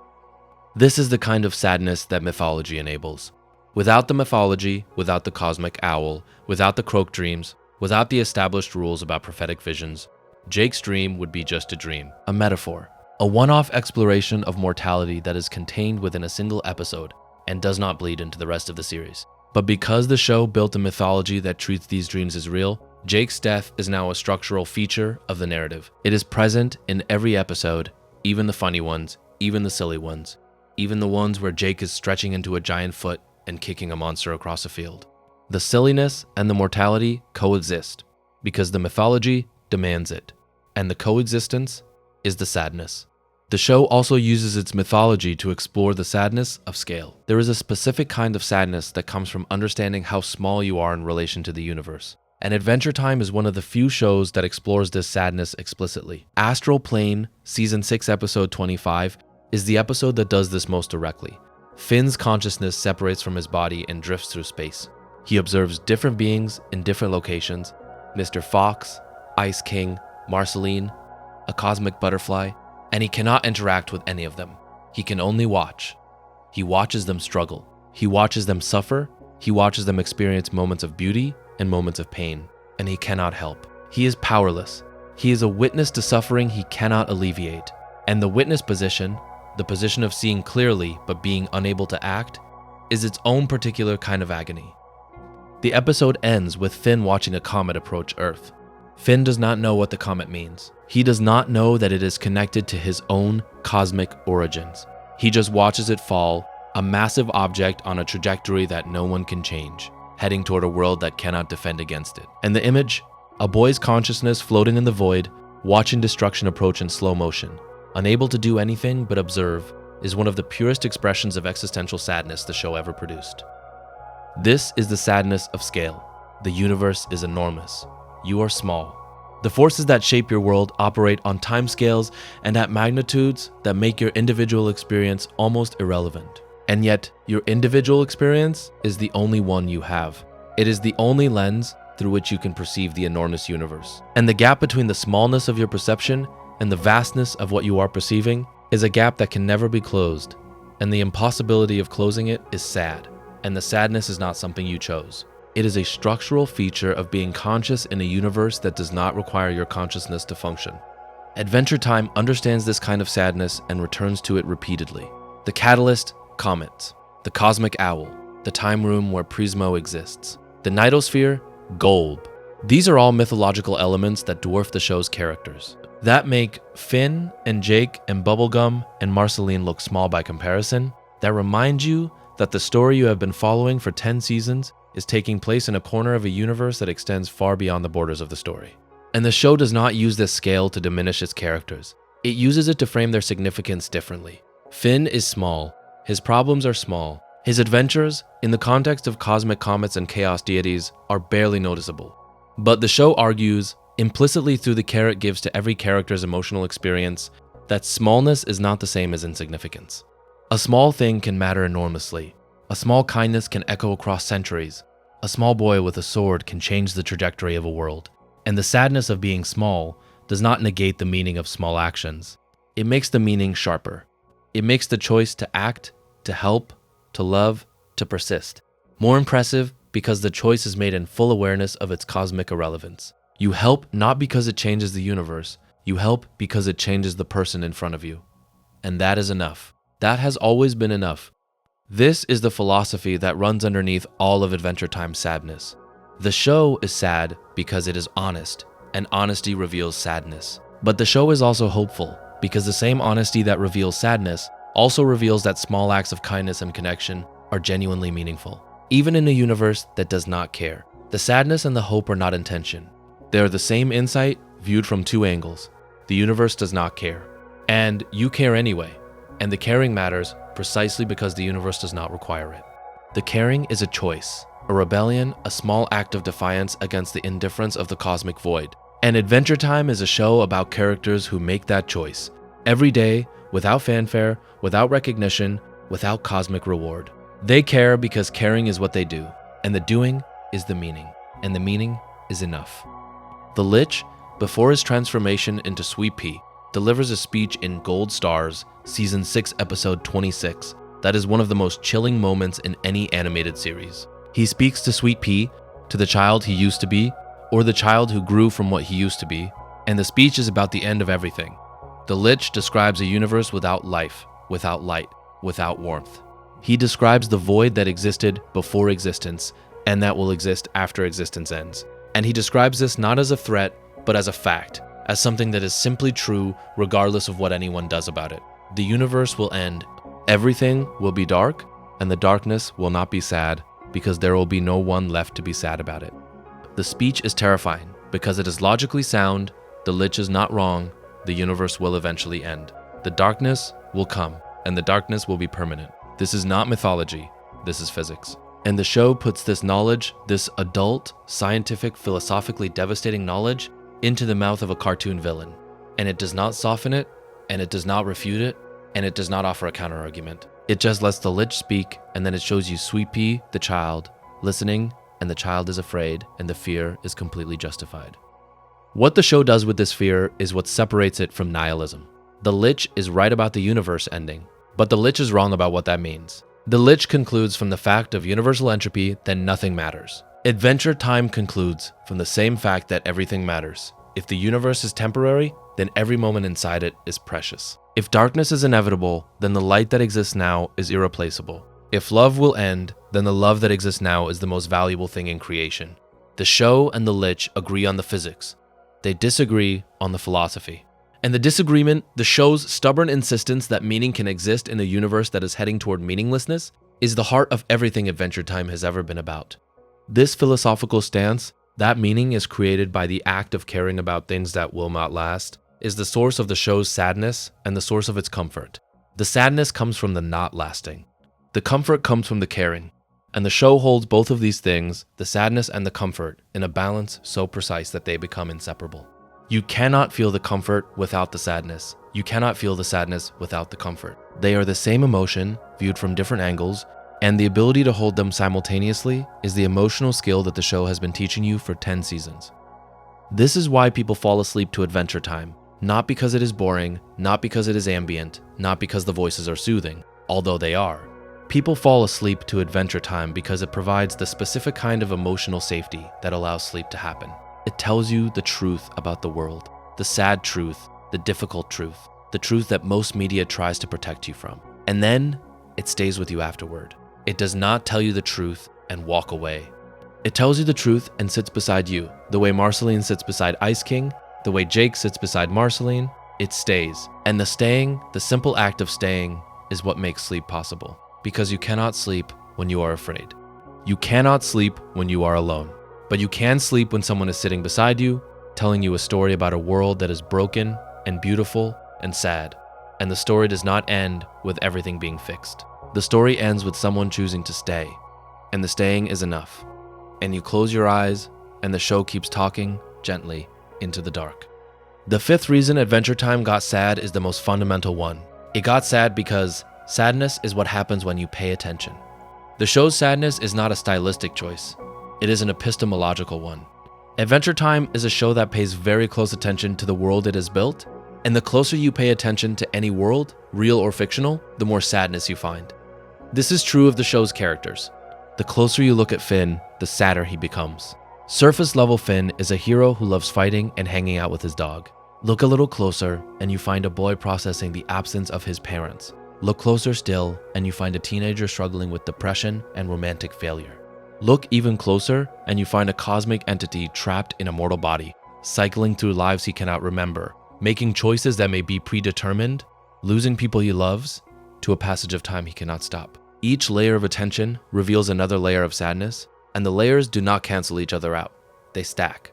A: This is the kind of sadness that mythology enables. Without the mythology, without the cosmic owl, without the croak dreams, without the established rules about prophetic visions, Jake's dream would be just a dream, a metaphor, a one-off exploration of mortality that is contained within a single episode and does not bleed into the rest of the series. But because the show built a mythology that treats these dreams as real, Jake's death is now a structural feature of the narrative. It is present in every episode, even the funny ones, even the silly ones, even the ones where Jake is stretching into a giant foot and kicking a monster across a field. The silliness and the mortality coexist because the mythology demands it, and the coexistence is the sadness. The show also uses its mythology to explore the sadness of scale. There is a specific kind of sadness that comes from understanding how small you are in relation to the universe. And Adventure Time is one of the few shows that explores this sadness explicitly. Astral Plane, Season 6, Episode 25, is the episode that does this most directly. Finn's consciousness separates from his body and drifts through space. He observes different beings in different locations: Mr. Fox, Ice King, Marceline, a cosmic butterfly, and he cannot interact with any of them. He can only watch. He watches them struggle. He watches them suffer. He watches them experience moments of beauty and moments of pain, and he cannot help. He is powerless. He is a witness to suffering he cannot alleviate. And the witness position, the position of seeing clearly but being unable to act, is its own particular kind of agony. The episode ends with Finn watching a comet approach Earth. Finn does not know what the comet means. He does not know that it is connected to his own cosmic origins. He just watches it fall, a massive object on a trajectory that no one can change, heading toward a world that cannot defend against it. And the image, a boy's consciousness floating in the void, watching destruction approach in slow motion, unable to do anything but observe, is one of the purest expressions of existential sadness the show ever produced. This is the sadness of scale. The universe is enormous. You are small. The forces that shape your world operate on timescales and at magnitudes that make your individual experience almost irrelevant. And yet, your individual experience is the only one you have. It is the only lens through which you can perceive the enormous universe. And the gap between the smallness of your perception and the vastness of what you are perceiving is a gap that can never be closed. And the impossibility of closing it is sad. And the sadness is not something you chose. It is a structural feature of being conscious in a universe that does not require your consciousness to function. Adventure Time understands this kind of sadness and returns to it repeatedly. The catalyst, comets. The cosmic owl, the time room where Prismo exists. The nightosphere, Golb. These are all mythological elements that dwarf the show's characters, that make Finn and Jake and Bubblegum and Marceline look small by comparison, that remind you that the story you have been following for 10 seasons is taking place in a corner of a universe that extends far beyond the borders of the story. And the show does not use this scale to diminish its characters. It uses it to frame their significance differently. Finn is small. His problems are small. His adventures, in the context of cosmic comets and chaos deities, are barely noticeable. But the show argues, implicitly through the care it gives to every character's emotional experience, that smallness is not the same as insignificance. A small thing can matter enormously. A small kindness can echo across centuries. A small boy with a sword can change the trajectory of a world. And the sadness of being small does not negate the meaning of small actions. It makes the meaning sharper. It makes the choice to act, to help, to love, to persist more impressive because the choice is made in full awareness of its cosmic irrelevance. You help not because it changes the universe. You help because it changes the person in front of you. And that is enough. That has always been enough. This is the philosophy that runs underneath all of Adventure Time's sadness. The show is sad because it is honest, and honesty reveals sadness. But the show is also hopeful because the same honesty that reveals sadness also reveals that small acts of kindness and connection are genuinely meaningful, even in a universe that does not care. The sadness and the hope are not intention. They are the same insight viewed from two angles. The universe does not care, and you care anyway. And the caring matters precisely because the universe does not require it. The caring is a choice, a rebellion, a small act of defiance against the indifference of the cosmic void. And Adventure Time is a show about characters who make that choice every day, without fanfare, without recognition, without cosmic reward. They care because caring is what they do, and the doing is the meaning, and the meaning is enough. The Lich, before his transformation into Sweet Pea, delivers a speech in Gold Stars, Season 6, Episode 26, that is one of the most chilling moments in any animated series. He speaks to Sweet Pea, to the child he used to be, or the child who grew from what he used to be, and the speech is about the end of everything. The Lich describes a universe without life, without light, without warmth. He describes the void that existed before existence, and that will exist after existence ends. And he describes this not as a threat, but as a fact, as something that is simply true regardless of what anyone does about it. The universe will end. Everything will be dark, and the darkness will not be sad, because there will be no one left to be sad about it. The speech is terrifying, because it is logically sound, the Lich is not wrong, the universe will eventually end. The darkness will come, and the darkness will be permanent. This is not mythology, this is physics. And the show puts this knowledge, this adult, scientific, philosophically devastating knowledge, into the mouth of a cartoon villain. And it does not soften it, and it does not refute it, and it does not offer a counterargument. It just lets the Lich speak, and then it shows you Sweet Pea, the child, listening, and the child is afraid, and the fear is completely justified. What the show does with this fear is what separates it from nihilism. The Lich is right about the universe ending, but the Lich is wrong about what that means. The Lich concludes from the fact of universal entropy that nothing matters. Adventure Time concludes from the same fact that everything matters. If the universe is temporary, then every moment inside it is precious. If darkness is inevitable, then the light that exists now is irreplaceable. If love will end, then the love that exists now is the most valuable thing in creation. The show and the Lich agree on the physics. They disagree on the philosophy. And the disagreement, the show's stubborn insistence that meaning can exist in a universe that is heading toward meaninglessness, is the heart of everything Adventure Time has ever been about. This philosophical stance, that meaning is created by the act of caring about things that will not last, is the source of the show's sadness and the source of its comfort. The sadness comes from the not lasting. The comfort comes from the caring. And the show holds both of these things, the sadness and the comfort, in a balance so precise that they become inseparable. You cannot feel the comfort without the sadness. You cannot feel the sadness without the comfort. They are the same emotion, viewed from different angles, and the ability to hold them simultaneously is the emotional skill that the show has been teaching you for 10 seasons. This is why people fall asleep to Adventure Time, not because it is boring, not because it is ambient, not because the voices are soothing, although they are. People fall asleep to Adventure Time because it provides the specific kind of emotional safety that allows sleep to happen. It tells you the truth about the world, the sad truth, the difficult truth, the truth that most media tries to protect you from. And then it stays with you afterward. It does not tell you the truth and walk away. It tells you the truth and sits beside you, the way Marceline sits beside Ice King, the way Jake sits beside Marceline. It stays. And the staying, the simple act of staying, is what makes sleep possible. Because you cannot sleep when you are afraid. You cannot sleep when you are alone. But you can sleep when someone is sitting beside you, telling you a story about a world that is broken and beautiful and sad. And the story does not end with everything being fixed. The story ends with someone choosing to stay. And the staying is enough. And you close your eyes, and the show keeps talking, gently, into the dark. The fifth reason Adventure Time got sad is the most fundamental one. It got sad because sadness is what happens when you pay attention. The show's sadness is not a stylistic choice. It is an epistemological one. Adventure Time is a show that pays very close attention to the world it has built, and the closer you pay attention to any world, real or fictional, the more sadness you find. This is true of the show's characters. The closer you look at Finn, the sadder he becomes. Surface level Finn is a hero who loves fighting and hanging out with his dog. Look a little closer, and you find a boy processing the absence of his parents. Look closer still, and you find a teenager struggling with depression and romantic failure. Look even closer, and you find a cosmic entity trapped in a mortal body, cycling through lives he cannot remember, making choices that may be predetermined, losing people he loves, to a passage of time he cannot stop. Each layer of attention reveals another layer of sadness, and the layers do not cancel each other out. They stack.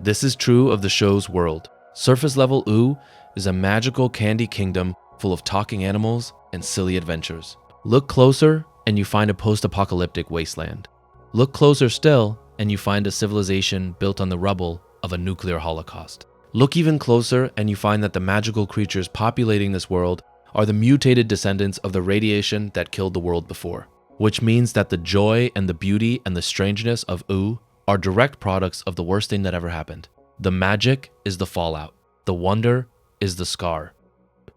A: This is true of the show's world. Surface level Ooo is a magical candy kingdom full of talking animals and silly adventures. Look closer, and you find a post-apocalyptic wasteland. Look closer still, and you find a civilization built on the rubble of a nuclear holocaust. Look even closer, and you find that the magical creatures populating this world are the mutated descendants of the radiation that killed the world before, which means that the joy and the beauty and the strangeness of Ooo are direct products of the worst thing that ever happened. The magic is the fallout. The wonder is the scar.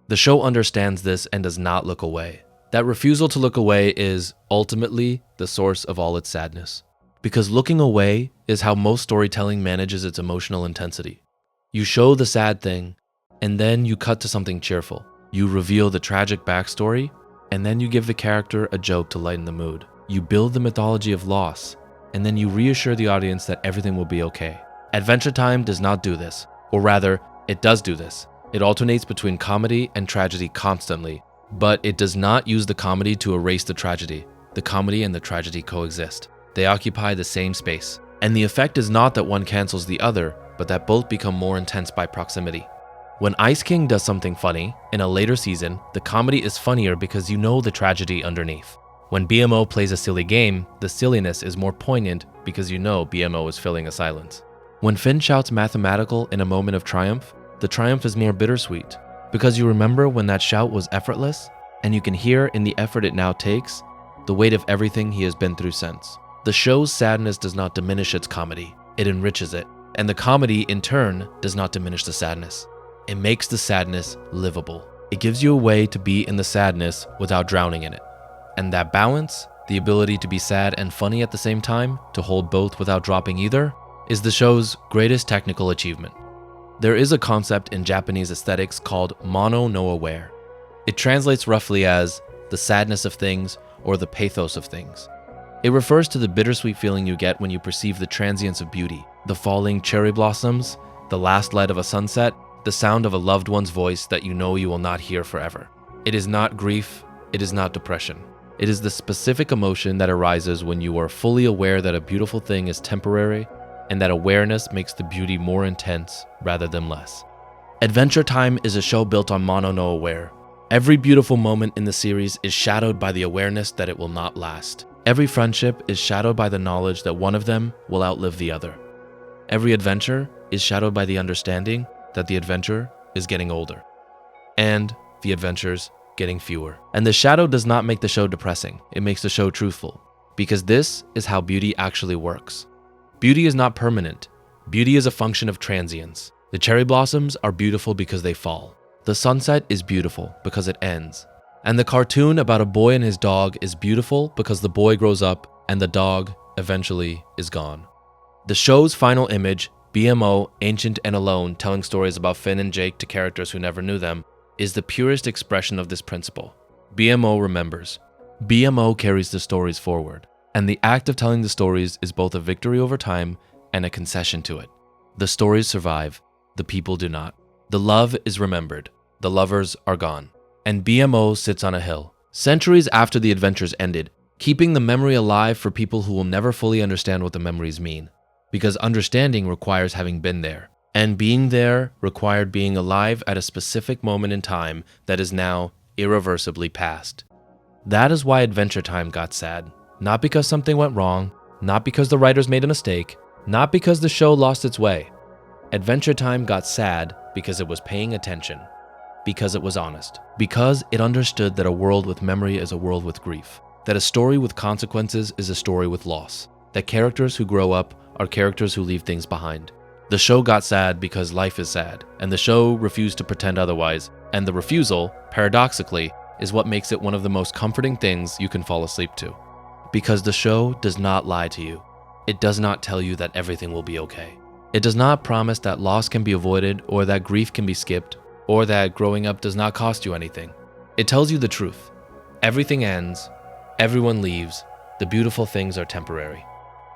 A: The show understands this and does not look away. That refusal to look away is, ultimately, the source of all its sadness. Because looking away is how most storytelling manages its emotional intensity. You show the sad thing, and then you cut to something cheerful. You reveal the tragic backstory, and then you give the character a joke to lighten the mood. You build the mythology of loss, and then you reassure the audience that everything will be okay. Adventure Time does not do this, or rather, it does do this. It alternates between comedy and tragedy constantly, but it does not use the comedy to erase the tragedy. The comedy and the tragedy coexist. They occupy the same space. And the effect is not that one cancels the other, but that both become more intense by proximity. When Ice King does something funny in a later season, the comedy is funnier because you know the tragedy underneath. When BMO plays a silly game, the silliness is more poignant because you know BMO is filling a silence. When Finn shouts mathematical in a moment of triumph, the triumph is more bittersweet because you remember when that shout was effortless, and you can hear in the effort it now takes the weight of everything he has been through since. The show's sadness does not diminish its comedy, it enriches it, and the comedy in turn does not diminish the sadness. It makes the sadness livable. It gives you a way to be in the sadness without drowning in it. And that balance, the ability to be sad and funny at the same time, to hold both without dropping either, is the show's greatest technical achievement. There is a concept in Japanese aesthetics called mono no aware. It translates roughly as the sadness of things or the pathos of things. It refers to the bittersweet feeling you get when you perceive the transience of beauty, the falling cherry blossoms, the last light of a sunset, the sound of a loved one's voice that you know you will not hear forever. It is not grief, it is not depression. It is the specific emotion that arises when you are fully aware that a beautiful thing is temporary and that awareness makes the beauty more intense rather than less. Adventure Time is a show built on mono no aware. Every beautiful moment in the series is shadowed by the awareness that it will not last. Every friendship is shadowed by the knowledge that one of them will outlive the other. Every adventure is shadowed by the understanding that the adventure is getting older, and the adventures getting fewer. And the shadow does not make the show depressing, it makes the show truthful, because this is how beauty actually works. Beauty is not permanent. Beauty is a function of transience. The cherry blossoms are beautiful because they fall. The sunset is beautiful because it ends. And the cartoon about a boy and his dog is beautiful because the boy grows up and the dog eventually is gone. The show's final image, BMO, Ancient and Alone, telling stories about Finn and Jake to characters who never knew them, is the purest expression of this principle. BMO remembers. BMO carries the stories forward. And the act of telling the stories is both a victory over time and a concession to it. The stories survive, the people do not. The love is remembered, the lovers are gone. And BMO sits on a hill, centuries after the adventures ended, keeping the memory alive for people who will never fully understand what the memories mean. Because understanding requires having been there, and being there required being alive at a specific moment in time that is now irreversibly past. That is why Adventure Time got sad. Not because something went wrong, not because the writers made a mistake, not because the show lost its way. Adventure Time got sad because it was paying attention, because it was honest, because it understood that a world with memory is a world with grief, that a story with consequences is a story with loss, that characters who grow up are characters who leave things behind. The show got sad because life is sad, and the show refused to pretend otherwise, and the refusal, paradoxically, is what makes it one of the most comforting things you can fall asleep to. Because the show does not lie to you. It does not tell you that everything will be okay. It does not promise that loss can be avoided, or that grief can be skipped, or that growing up does not cost you anything. It tells you the truth. Everything ends, everyone leaves, the beautiful things are temporary.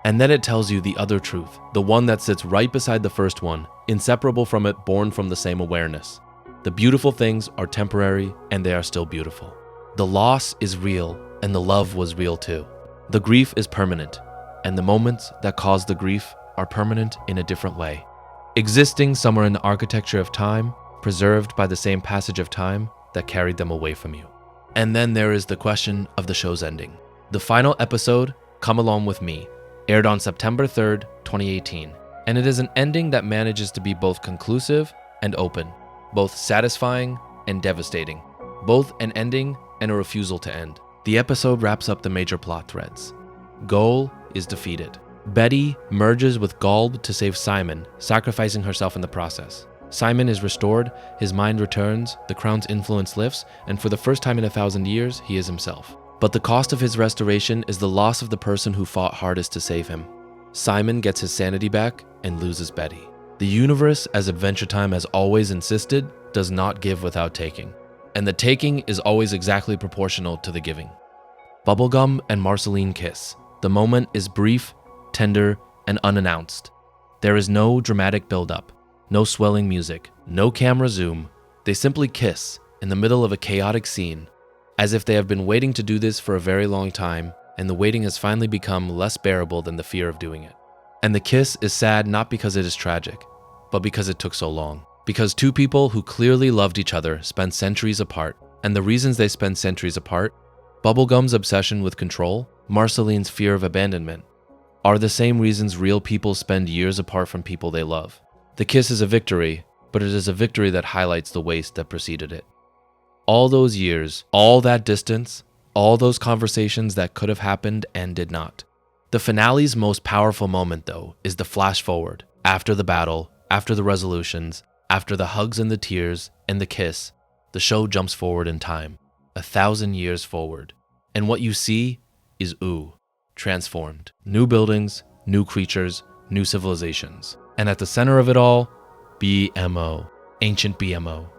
A: And then it tells you the other truth, the one that sits right beside the first one, inseparable from it, born from the same awareness. The beautiful things are temporary, and they are still beautiful. The loss is real, and the love was real too. The grief is permanent, and the moments that cause the grief are permanent in a different way, existing somewhere in the architecture of time, preserved by the same passage of time that carried them away from you. And then there is the question of the show's ending. The final episode, Come Along With Me, aired on September 3rd, 2018, and it is an ending that manages to be both conclusive and open, both satisfying and devastating, both an ending and a refusal to end. The episode wraps up the major plot threads. Goal is defeated. Betty merges with Galb to save Simon, sacrificing herself in the process. Simon is restored, his mind returns, the crown's influence lifts, and for the first time in 1,000 years, he is himself. But the cost of his restoration is the loss of the person who fought hardest to save him. Simon gets his sanity back and loses Betty. The universe, as Adventure Time has always insisted, does not give without taking. And the taking is always exactly proportional to the giving. Bubblegum and Marceline kiss. The moment is brief, tender, and unannounced. There is no dramatic build-up, no swelling music, no camera zoom. They simply kiss in the middle of a chaotic scene, as if they have been waiting to do this for a very long time, and the waiting has finally become less bearable than the fear of doing it. And the kiss is sad not because it is tragic, but because it took so long. Because two people who clearly loved each other spent centuries apart, and the reasons they spend centuries apart, Bubblegum's obsession with control, Marceline's fear of abandonment, are the same reasons real people spend years apart from people they love. The kiss is a victory, but it is a victory that highlights the waste that preceded it. All those years, all that distance, all those conversations that could have happened and did not. The finale's most powerful moment, though, is the flash forward. After the battle, after the resolutions, after the hugs and the tears and the kiss, the show jumps forward in time, 1,000 years forward. And what you see is Ooo, transformed. New buildings, new creatures, new civilizations. And at the center of it all, BMO, ancient BMO.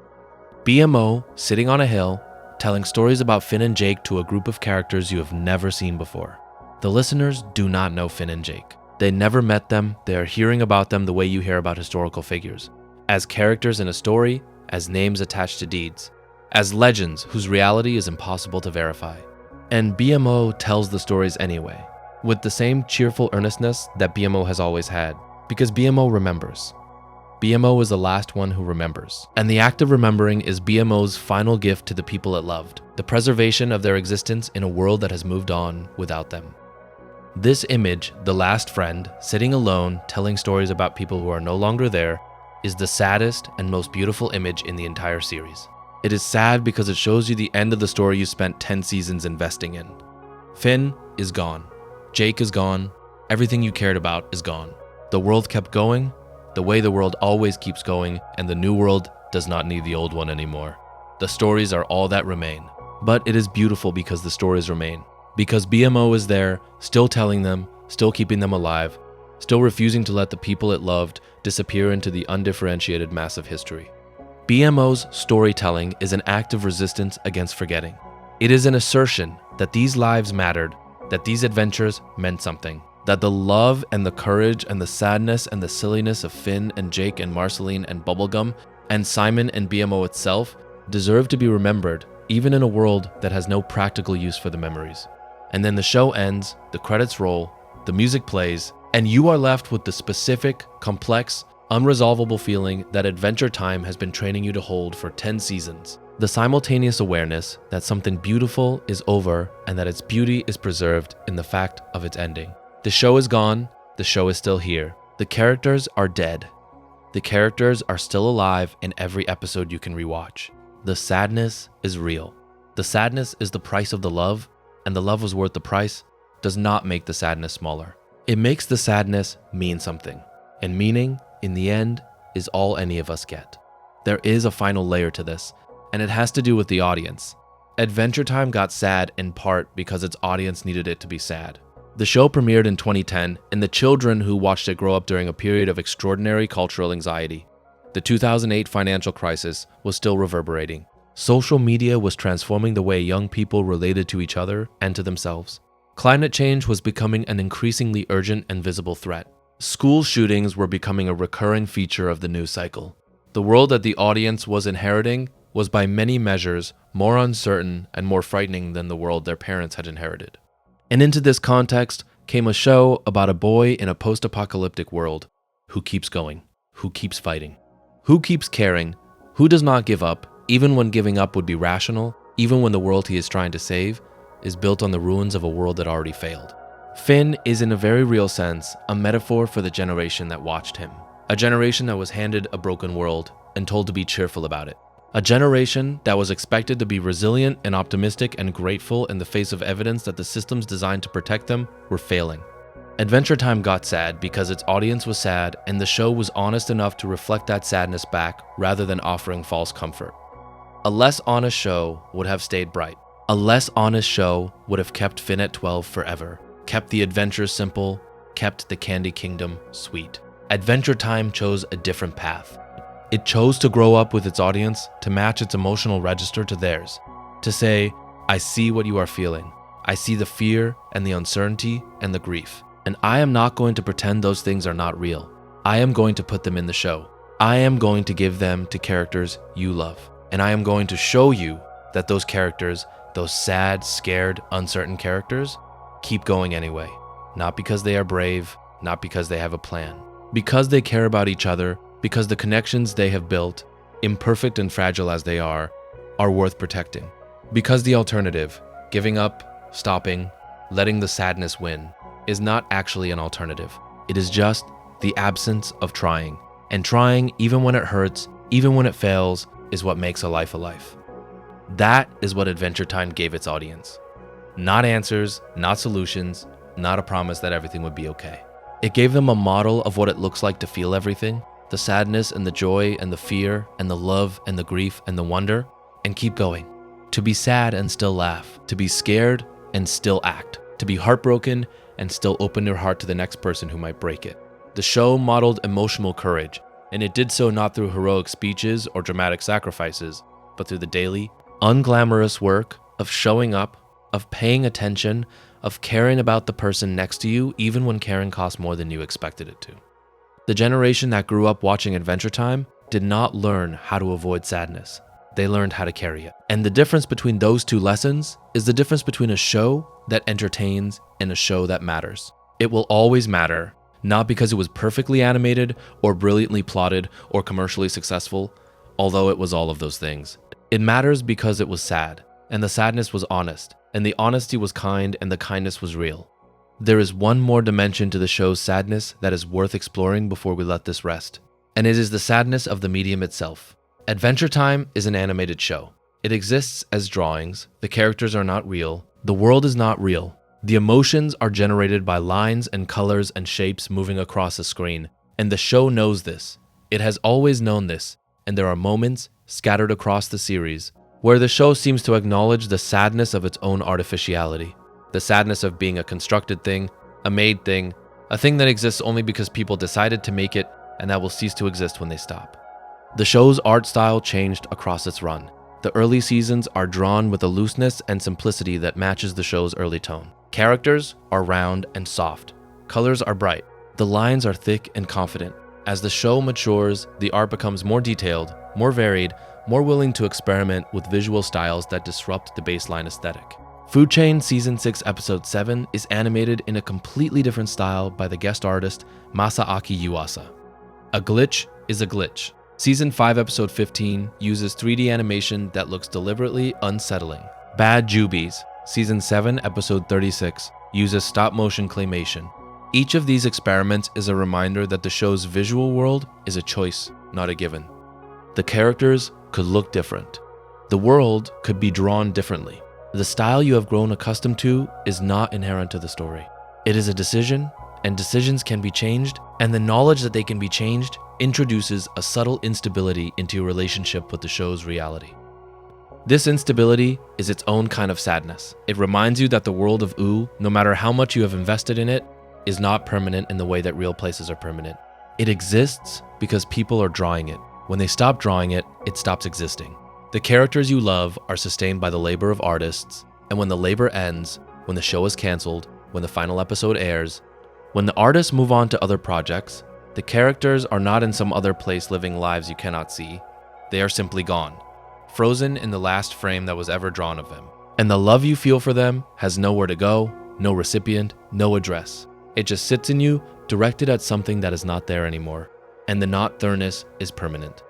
A: BMO sitting on a hill, telling stories about Finn and Jake to a group of characters you have never seen before. The listeners do not know Finn and Jake. They never met them, they are hearing about them the way you hear about historical figures. As characters in a story, as names attached to deeds, as legends whose reality is impossible to verify. And BMO tells the stories anyway, with the same cheerful earnestness that BMO has always had, because BMO remembers. BMO is the last one who remembers. And the act of remembering is BMO's final gift to the people it loved, the preservation of their existence in a world that has moved on without them. This image, the last friend, sitting alone, telling stories about people who are no longer there, is the saddest and most beautiful image in the entire series. It is sad because it shows you the end of the story you spent 10 seasons investing in. Finn is gone. Jake is gone. Everything you cared about is gone. The world kept going, the way the world always keeps going, and the new world does not need the old one anymore. The stories are all that remain. But it is beautiful because the stories remain. Because BMO is there, still telling them, still keeping them alive, still refusing to let the people it loved disappear into the undifferentiated mass of history. BMO's storytelling is an act of resistance against forgetting. It is an assertion that these lives mattered, that these adventures meant something, that the love and the courage and the sadness and the silliness of Finn and Jake and Marceline and Bubblegum and Simon and BMO itself deserve to be remembered, even in a world that has no practical use for the memories. And then the show ends, the credits roll, the music plays, and you are left with the specific, complex, unresolvable feeling that Adventure Time has been training you to hold for 10 seasons. The simultaneous awareness that something beautiful is over and that its beauty is preserved in the fact of its ending. The show is gone, the show is still here. The characters are dead. The characters are still alive in every episode you can rewatch. The sadness is real. The sadness is the price of the love, and the love was worth the price does not make the sadness smaller. It makes the sadness mean something, and meaning, in the end, is all any of us get. There is a final layer to this, and it has to do with the audience. Adventure Time got sad in part because its audience needed it to be sad. The show premiered in 2010, and the children who watched it grow up during a period of extraordinary cultural anxiety. The 2008 financial crisis was still reverberating. Social media was transforming the way young people related to each other and to themselves. Climate change was becoming an increasingly urgent and visible threat. School shootings were becoming a recurring feature of the news cycle. The world that the audience was inheriting was by many measures more uncertain and more frightening than the world their parents had inherited. And into this context came a show about a boy in a post-apocalyptic world who keeps going, who keeps fighting, who keeps caring, who does not give up, even when giving up would be rational, even when the world he is trying to save is built on the ruins of a world that already failed. Finn is, in a very real sense, a metaphor for the generation that watched him. A generation that was handed a broken world and told to be cheerful about it. A generation that was expected to be resilient and optimistic and grateful in the face of evidence that the systems designed to protect them were failing. Adventure Time got sad because its audience was sad, and the show was honest enough to reflect that sadness back rather than offering false comfort. A less honest show would have stayed bright. A less honest show would have kept Finn at 12 forever, kept the adventures simple, kept the Candy Kingdom sweet. Adventure Time chose a different path. It chose to grow up with its audience, to match its emotional register to theirs, to say, I see what you are feeling. I see the fear and the uncertainty and the grief. And I am not going to pretend those things are not real. I am going to put them in the show. I am going to give them to characters you love. And I am going to show you that those characters, those sad, scared, uncertain characters, keep going anyway. Not because they are brave, not because they have a plan. Because they care about each other, because the connections they have built, imperfect and fragile as they are worth protecting. Because the alternative, giving up, stopping, letting the sadness win, is not actually an alternative. It is just the absence of trying. And trying, even when it hurts, even when it fails, is what makes a life a life. That is what Adventure Time gave its audience. Not answers, not solutions, not a promise that everything would be okay. It gave them a model of what it looks like to feel everything, the sadness and the joy and the fear and the love and the grief and the wonder, and keep going. To be sad and still laugh, to be scared and still act, to be heartbroken and still open your heart to the next person who might break it. The show modeled emotional courage, and it did so not through heroic speeches or dramatic sacrifices, but through the daily, unglamorous work of showing up, of paying attention, of caring about the person next to you even when caring costs more than you expected it to. The generation that grew up watching Adventure Time did not learn how to avoid sadness. They learned how to carry it. And the difference between those two lessons is the difference between a show that entertains and a show that matters. It will always matter, not because it was perfectly animated or brilliantly plotted or commercially successful, although it was all of those things. It matters because it was sad, and the sadness was honest, and the honesty was kind, and the kindness was real. There is one more dimension to the show's sadness that is worth exploring before we let this rest, and it is the sadness of the medium itself. Adventure Time is an animated show. It exists as drawings, the characters are not real, the world is not real. The emotions are generated by lines and colors and shapes moving across a screen, and the show knows this. It has always known this, and there are moments, scattered across the series, where the show seems to acknowledge the sadness of its own artificiality, the sadness of being a constructed thing, a made thing, a thing that exists only because people decided to make it and that will cease to exist when they stop. The show's art style changed across its run. The early seasons are drawn with a looseness and simplicity that matches the show's early tone. Characters are round and soft. Colors are bright. The lines are thick and confident. As the show matures, the art becomes more detailed, more varied, more willing to experiment with visual styles that disrupt the baseline aesthetic. Food Chain Season 6 Episode 7 is animated in a completely different style by the guest artist Masaaki Yuasa. A glitch is a glitch. Season 5 Episode 15 uses 3D animation that looks deliberately unsettling. Bad Jubies Season 7 Episode 36 uses stop-motion claymation. Each of these experiments is a reminder that the show's visual world is a choice, not a given. The characters could look different. The world could be drawn differently. The style you have grown accustomed to is not inherent to the story. It is a decision, and decisions can be changed, and the knowledge that they can be changed introduces a subtle instability into your relationship with the show's reality. This instability is its own kind of sadness. It reminds you that the world of Ooo, no matter how much you have invested in it, is not permanent in the way that real places are permanent. It exists because people are drawing it. When they stop drawing it, it stops existing. The characters you love are sustained by the labor of artists, and when the labor ends, when the show is canceled, when the final episode airs, when the artists move on to other projects, the characters are not in some other place living lives you cannot see. They are simply gone, frozen in the last frame that was ever drawn of them. And the love you feel for them has nowhere to go, no recipient, no address. It just sits in you, directed at something that is not there anymore, and the not-there-ness is permanent.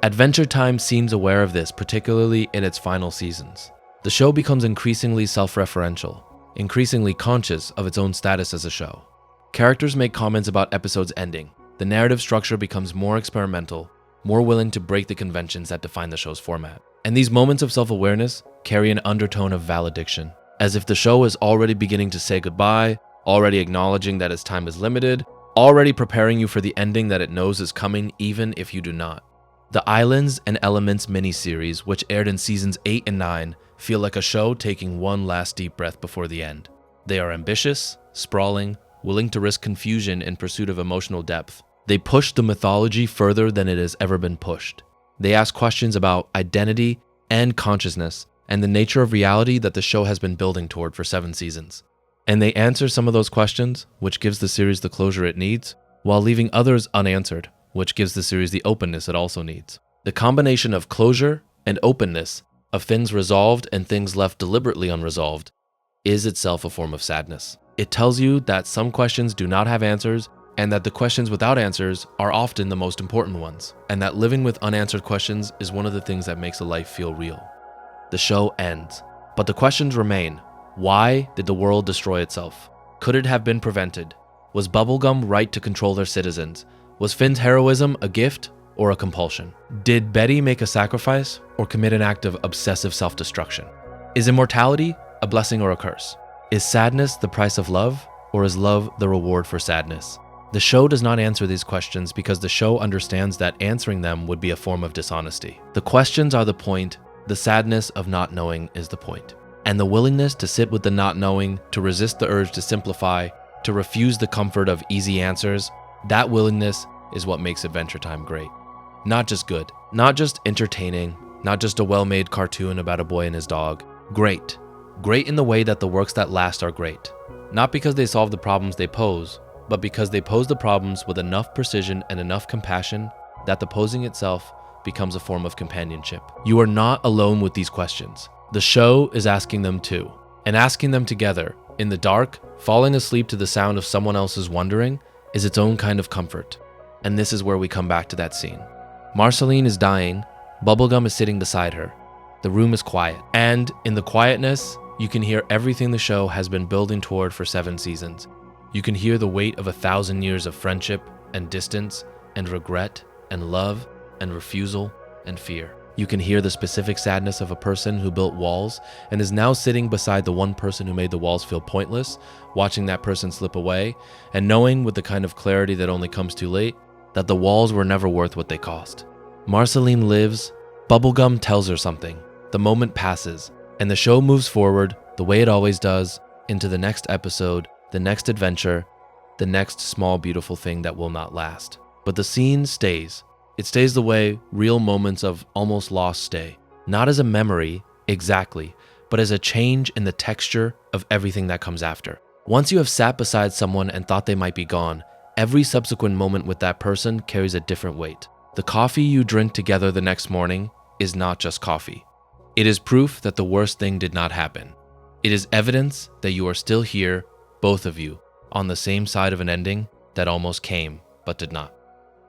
A: Adventure Time seems aware of this, particularly in its final seasons. The show becomes increasingly self-referential, increasingly conscious of its own status as a show. Characters make comments about episodes ending. The narrative structure becomes more experimental, more willing to break the conventions that define the show's format. And these moments of self-awareness carry an undertone of valediction, as if the show is already beginning to say goodbye, already acknowledging that its time is limited, already preparing you for the ending that it knows is coming even if you do not. The Islands and Elements miniseries, which aired in seasons 8 and 9, feel like a show taking one last deep breath before the end. They are ambitious, sprawling, willing to risk confusion in pursuit of emotional depth. They push the mythology further than it has ever been pushed. They ask questions about identity and consciousness and the nature of reality that the show has been building toward for 7 seasons. And they answer some of those questions, which gives the series the closure it needs, while leaving others unanswered, which gives the series the openness it also needs. The combination of closure and openness, of things resolved and things left deliberately unresolved, is itself a form of sadness. It tells you that some questions do not have answers and that the questions without answers are often the most important ones, and that living with unanswered questions is one of the things that makes a life feel real. The show ends, but the questions remain. Why did the world destroy itself? Could it have been prevented? Was Bubblegum right to control their citizens? Was Finn's heroism a gift or a compulsion? Did Betty make a sacrifice or commit an act of obsessive self-destruction? Is immortality a blessing or a curse? Is sadness the price of love, or is love the reward for sadness? The show does not answer these questions because the show understands that answering them would be a form of dishonesty. The questions are the point, the sadness of not knowing is the point. And the willingness to sit with the not knowing, to resist the urge to simplify, to refuse the comfort of easy answers, that willingness is what makes Adventure Time great. Not just good, not just entertaining, not just a well-made cartoon about a boy and his dog. Great. Great in the way that the works that last are great. Not because they solve the problems they pose, but because they pose the problems with enough precision and enough compassion that the posing itself becomes a form of companionship. You are not alone with these questions. The show is asking them too, and asking them together, in the dark, falling asleep to the sound of someone else's wondering, is its own kind of comfort. And this is where we come back to that scene. Marceline is dying, Bubblegum is sitting beside her. The room is quiet, and in the quietness, you can hear everything the show has been building toward for 7 seasons. You can hear the weight of 1,000 years of friendship and distance and regret and love and refusal and fear. You can hear the specific sadness of a person who built walls and is now sitting beside the one person who made the walls feel pointless, watching that person slip away, and knowing with the kind of clarity that only comes too late, that the walls were never worth what they cost. Marceline lives, Bubblegum tells her something, the moment passes, and the show moves forward, the way it always does, into the next episode, the next adventure, the next small beautiful thing that will not last. But the scene stays. It stays the way real moments of almost lost stay. Not as a memory, exactly, but as a change in the texture of everything that comes after. Once you have sat beside someone and thought they might be gone, every subsequent moment with that person carries a different weight. The coffee you drink together the next morning is not just coffee. It is proof that the worst thing did not happen. It is evidence that you are still here, both of you, on the same side of an ending that almost came, but did not.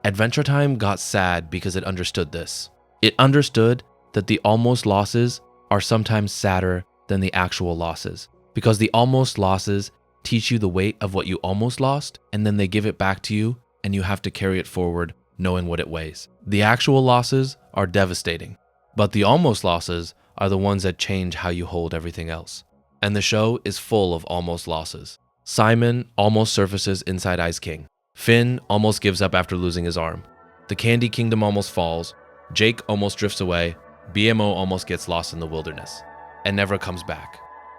A: Adventure Time got sad because it understood this. It understood that the almost losses are sometimes sadder than the actual losses, because the almost losses teach you the weight of what you almost lost, and then they give it back to you, and you have to carry it forward knowing what it weighs. The actual losses are devastating, but the almost losses are the ones that change how you hold everything else. And the show is full of almost losses. Simon almost surfaces inside Ice King. Finn almost gives up after losing his arm. The Candy Kingdom almost falls. Jake almost drifts away. BMO almost gets lost in the wilderness and never comes back.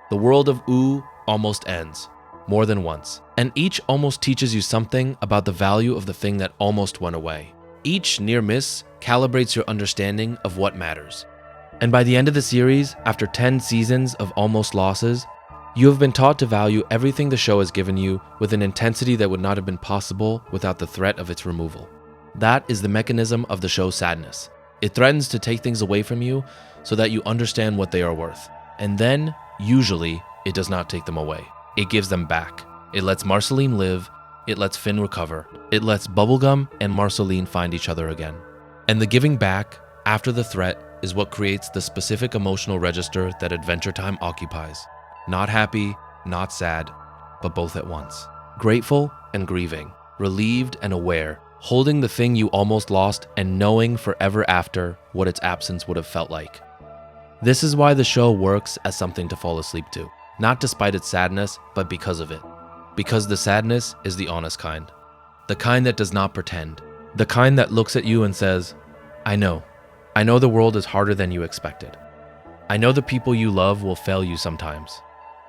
A: The world of Ooo almost ends, more than once. And each almost teaches you something about the value of the thing that almost went away. Each near miss calibrates your understanding of what matters. And by the end of the series, after 10 seasons of almost losses, you have been taught to value everything the show has given you with an intensity that would not have been possible without the threat of its removal. That is the mechanism of the show's sadness. It threatens to take things away from you so that you understand what they are worth. And then, usually, it does not take them away. It gives them back. It lets Marceline live. It lets Finn recover. It lets Bubblegum and Marceline find each other again. And the giving back, after the threat, is what creates the specific emotional register that Adventure Time occupies. Not happy, not sad, but both at once. Grateful and grieving, relieved and aware, holding the thing you almost lost and knowing forever after what its absence would have felt like. This is why the show works as something to fall asleep to, not despite its sadness, but because of it. Because the sadness is the honest kind. The kind that does not pretend. The kind that looks at you and says, I know the world is harder than you expected. I know the people you love will fail you sometimes.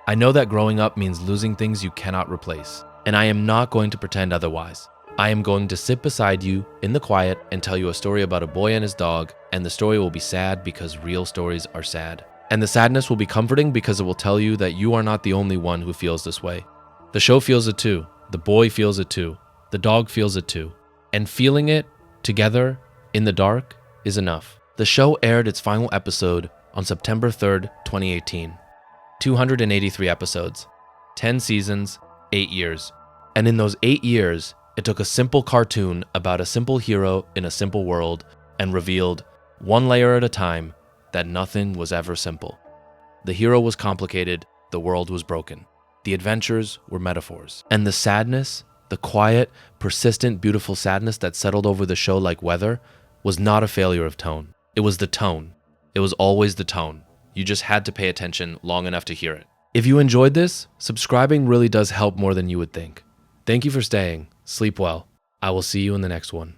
A: I know that growing up means losing things you cannot replace, and I am not going to pretend otherwise. I am going to sit beside you in the quiet and tell you a story about a boy and his dog, and the story will be sad because real stories are sad. And the sadness will be comforting because it will tell you that you are not the only one who feels this way. The show feels it too. The boy feels it too. The dog feels it too. And feeling it together in the dark is enough. The show aired its final episode on September 3rd, 2018. 283 episodes, 10 seasons, 8 years. And in those 8 years, It took a simple cartoon about a simple hero in a simple world and revealed, one layer at a time, that nothing was ever simple. The hero was complicated, the world was broken. The adventures were metaphors. And the sadness, the quiet, persistent, beautiful sadness that settled over the show like weather, was not a failure of tone. It was the tone. It was always the tone. You just had to pay attention long enough to hear it. If you enjoyed this, subscribing really does help more than you would think. Thank you for staying. Sleep well. I will see you in the next one.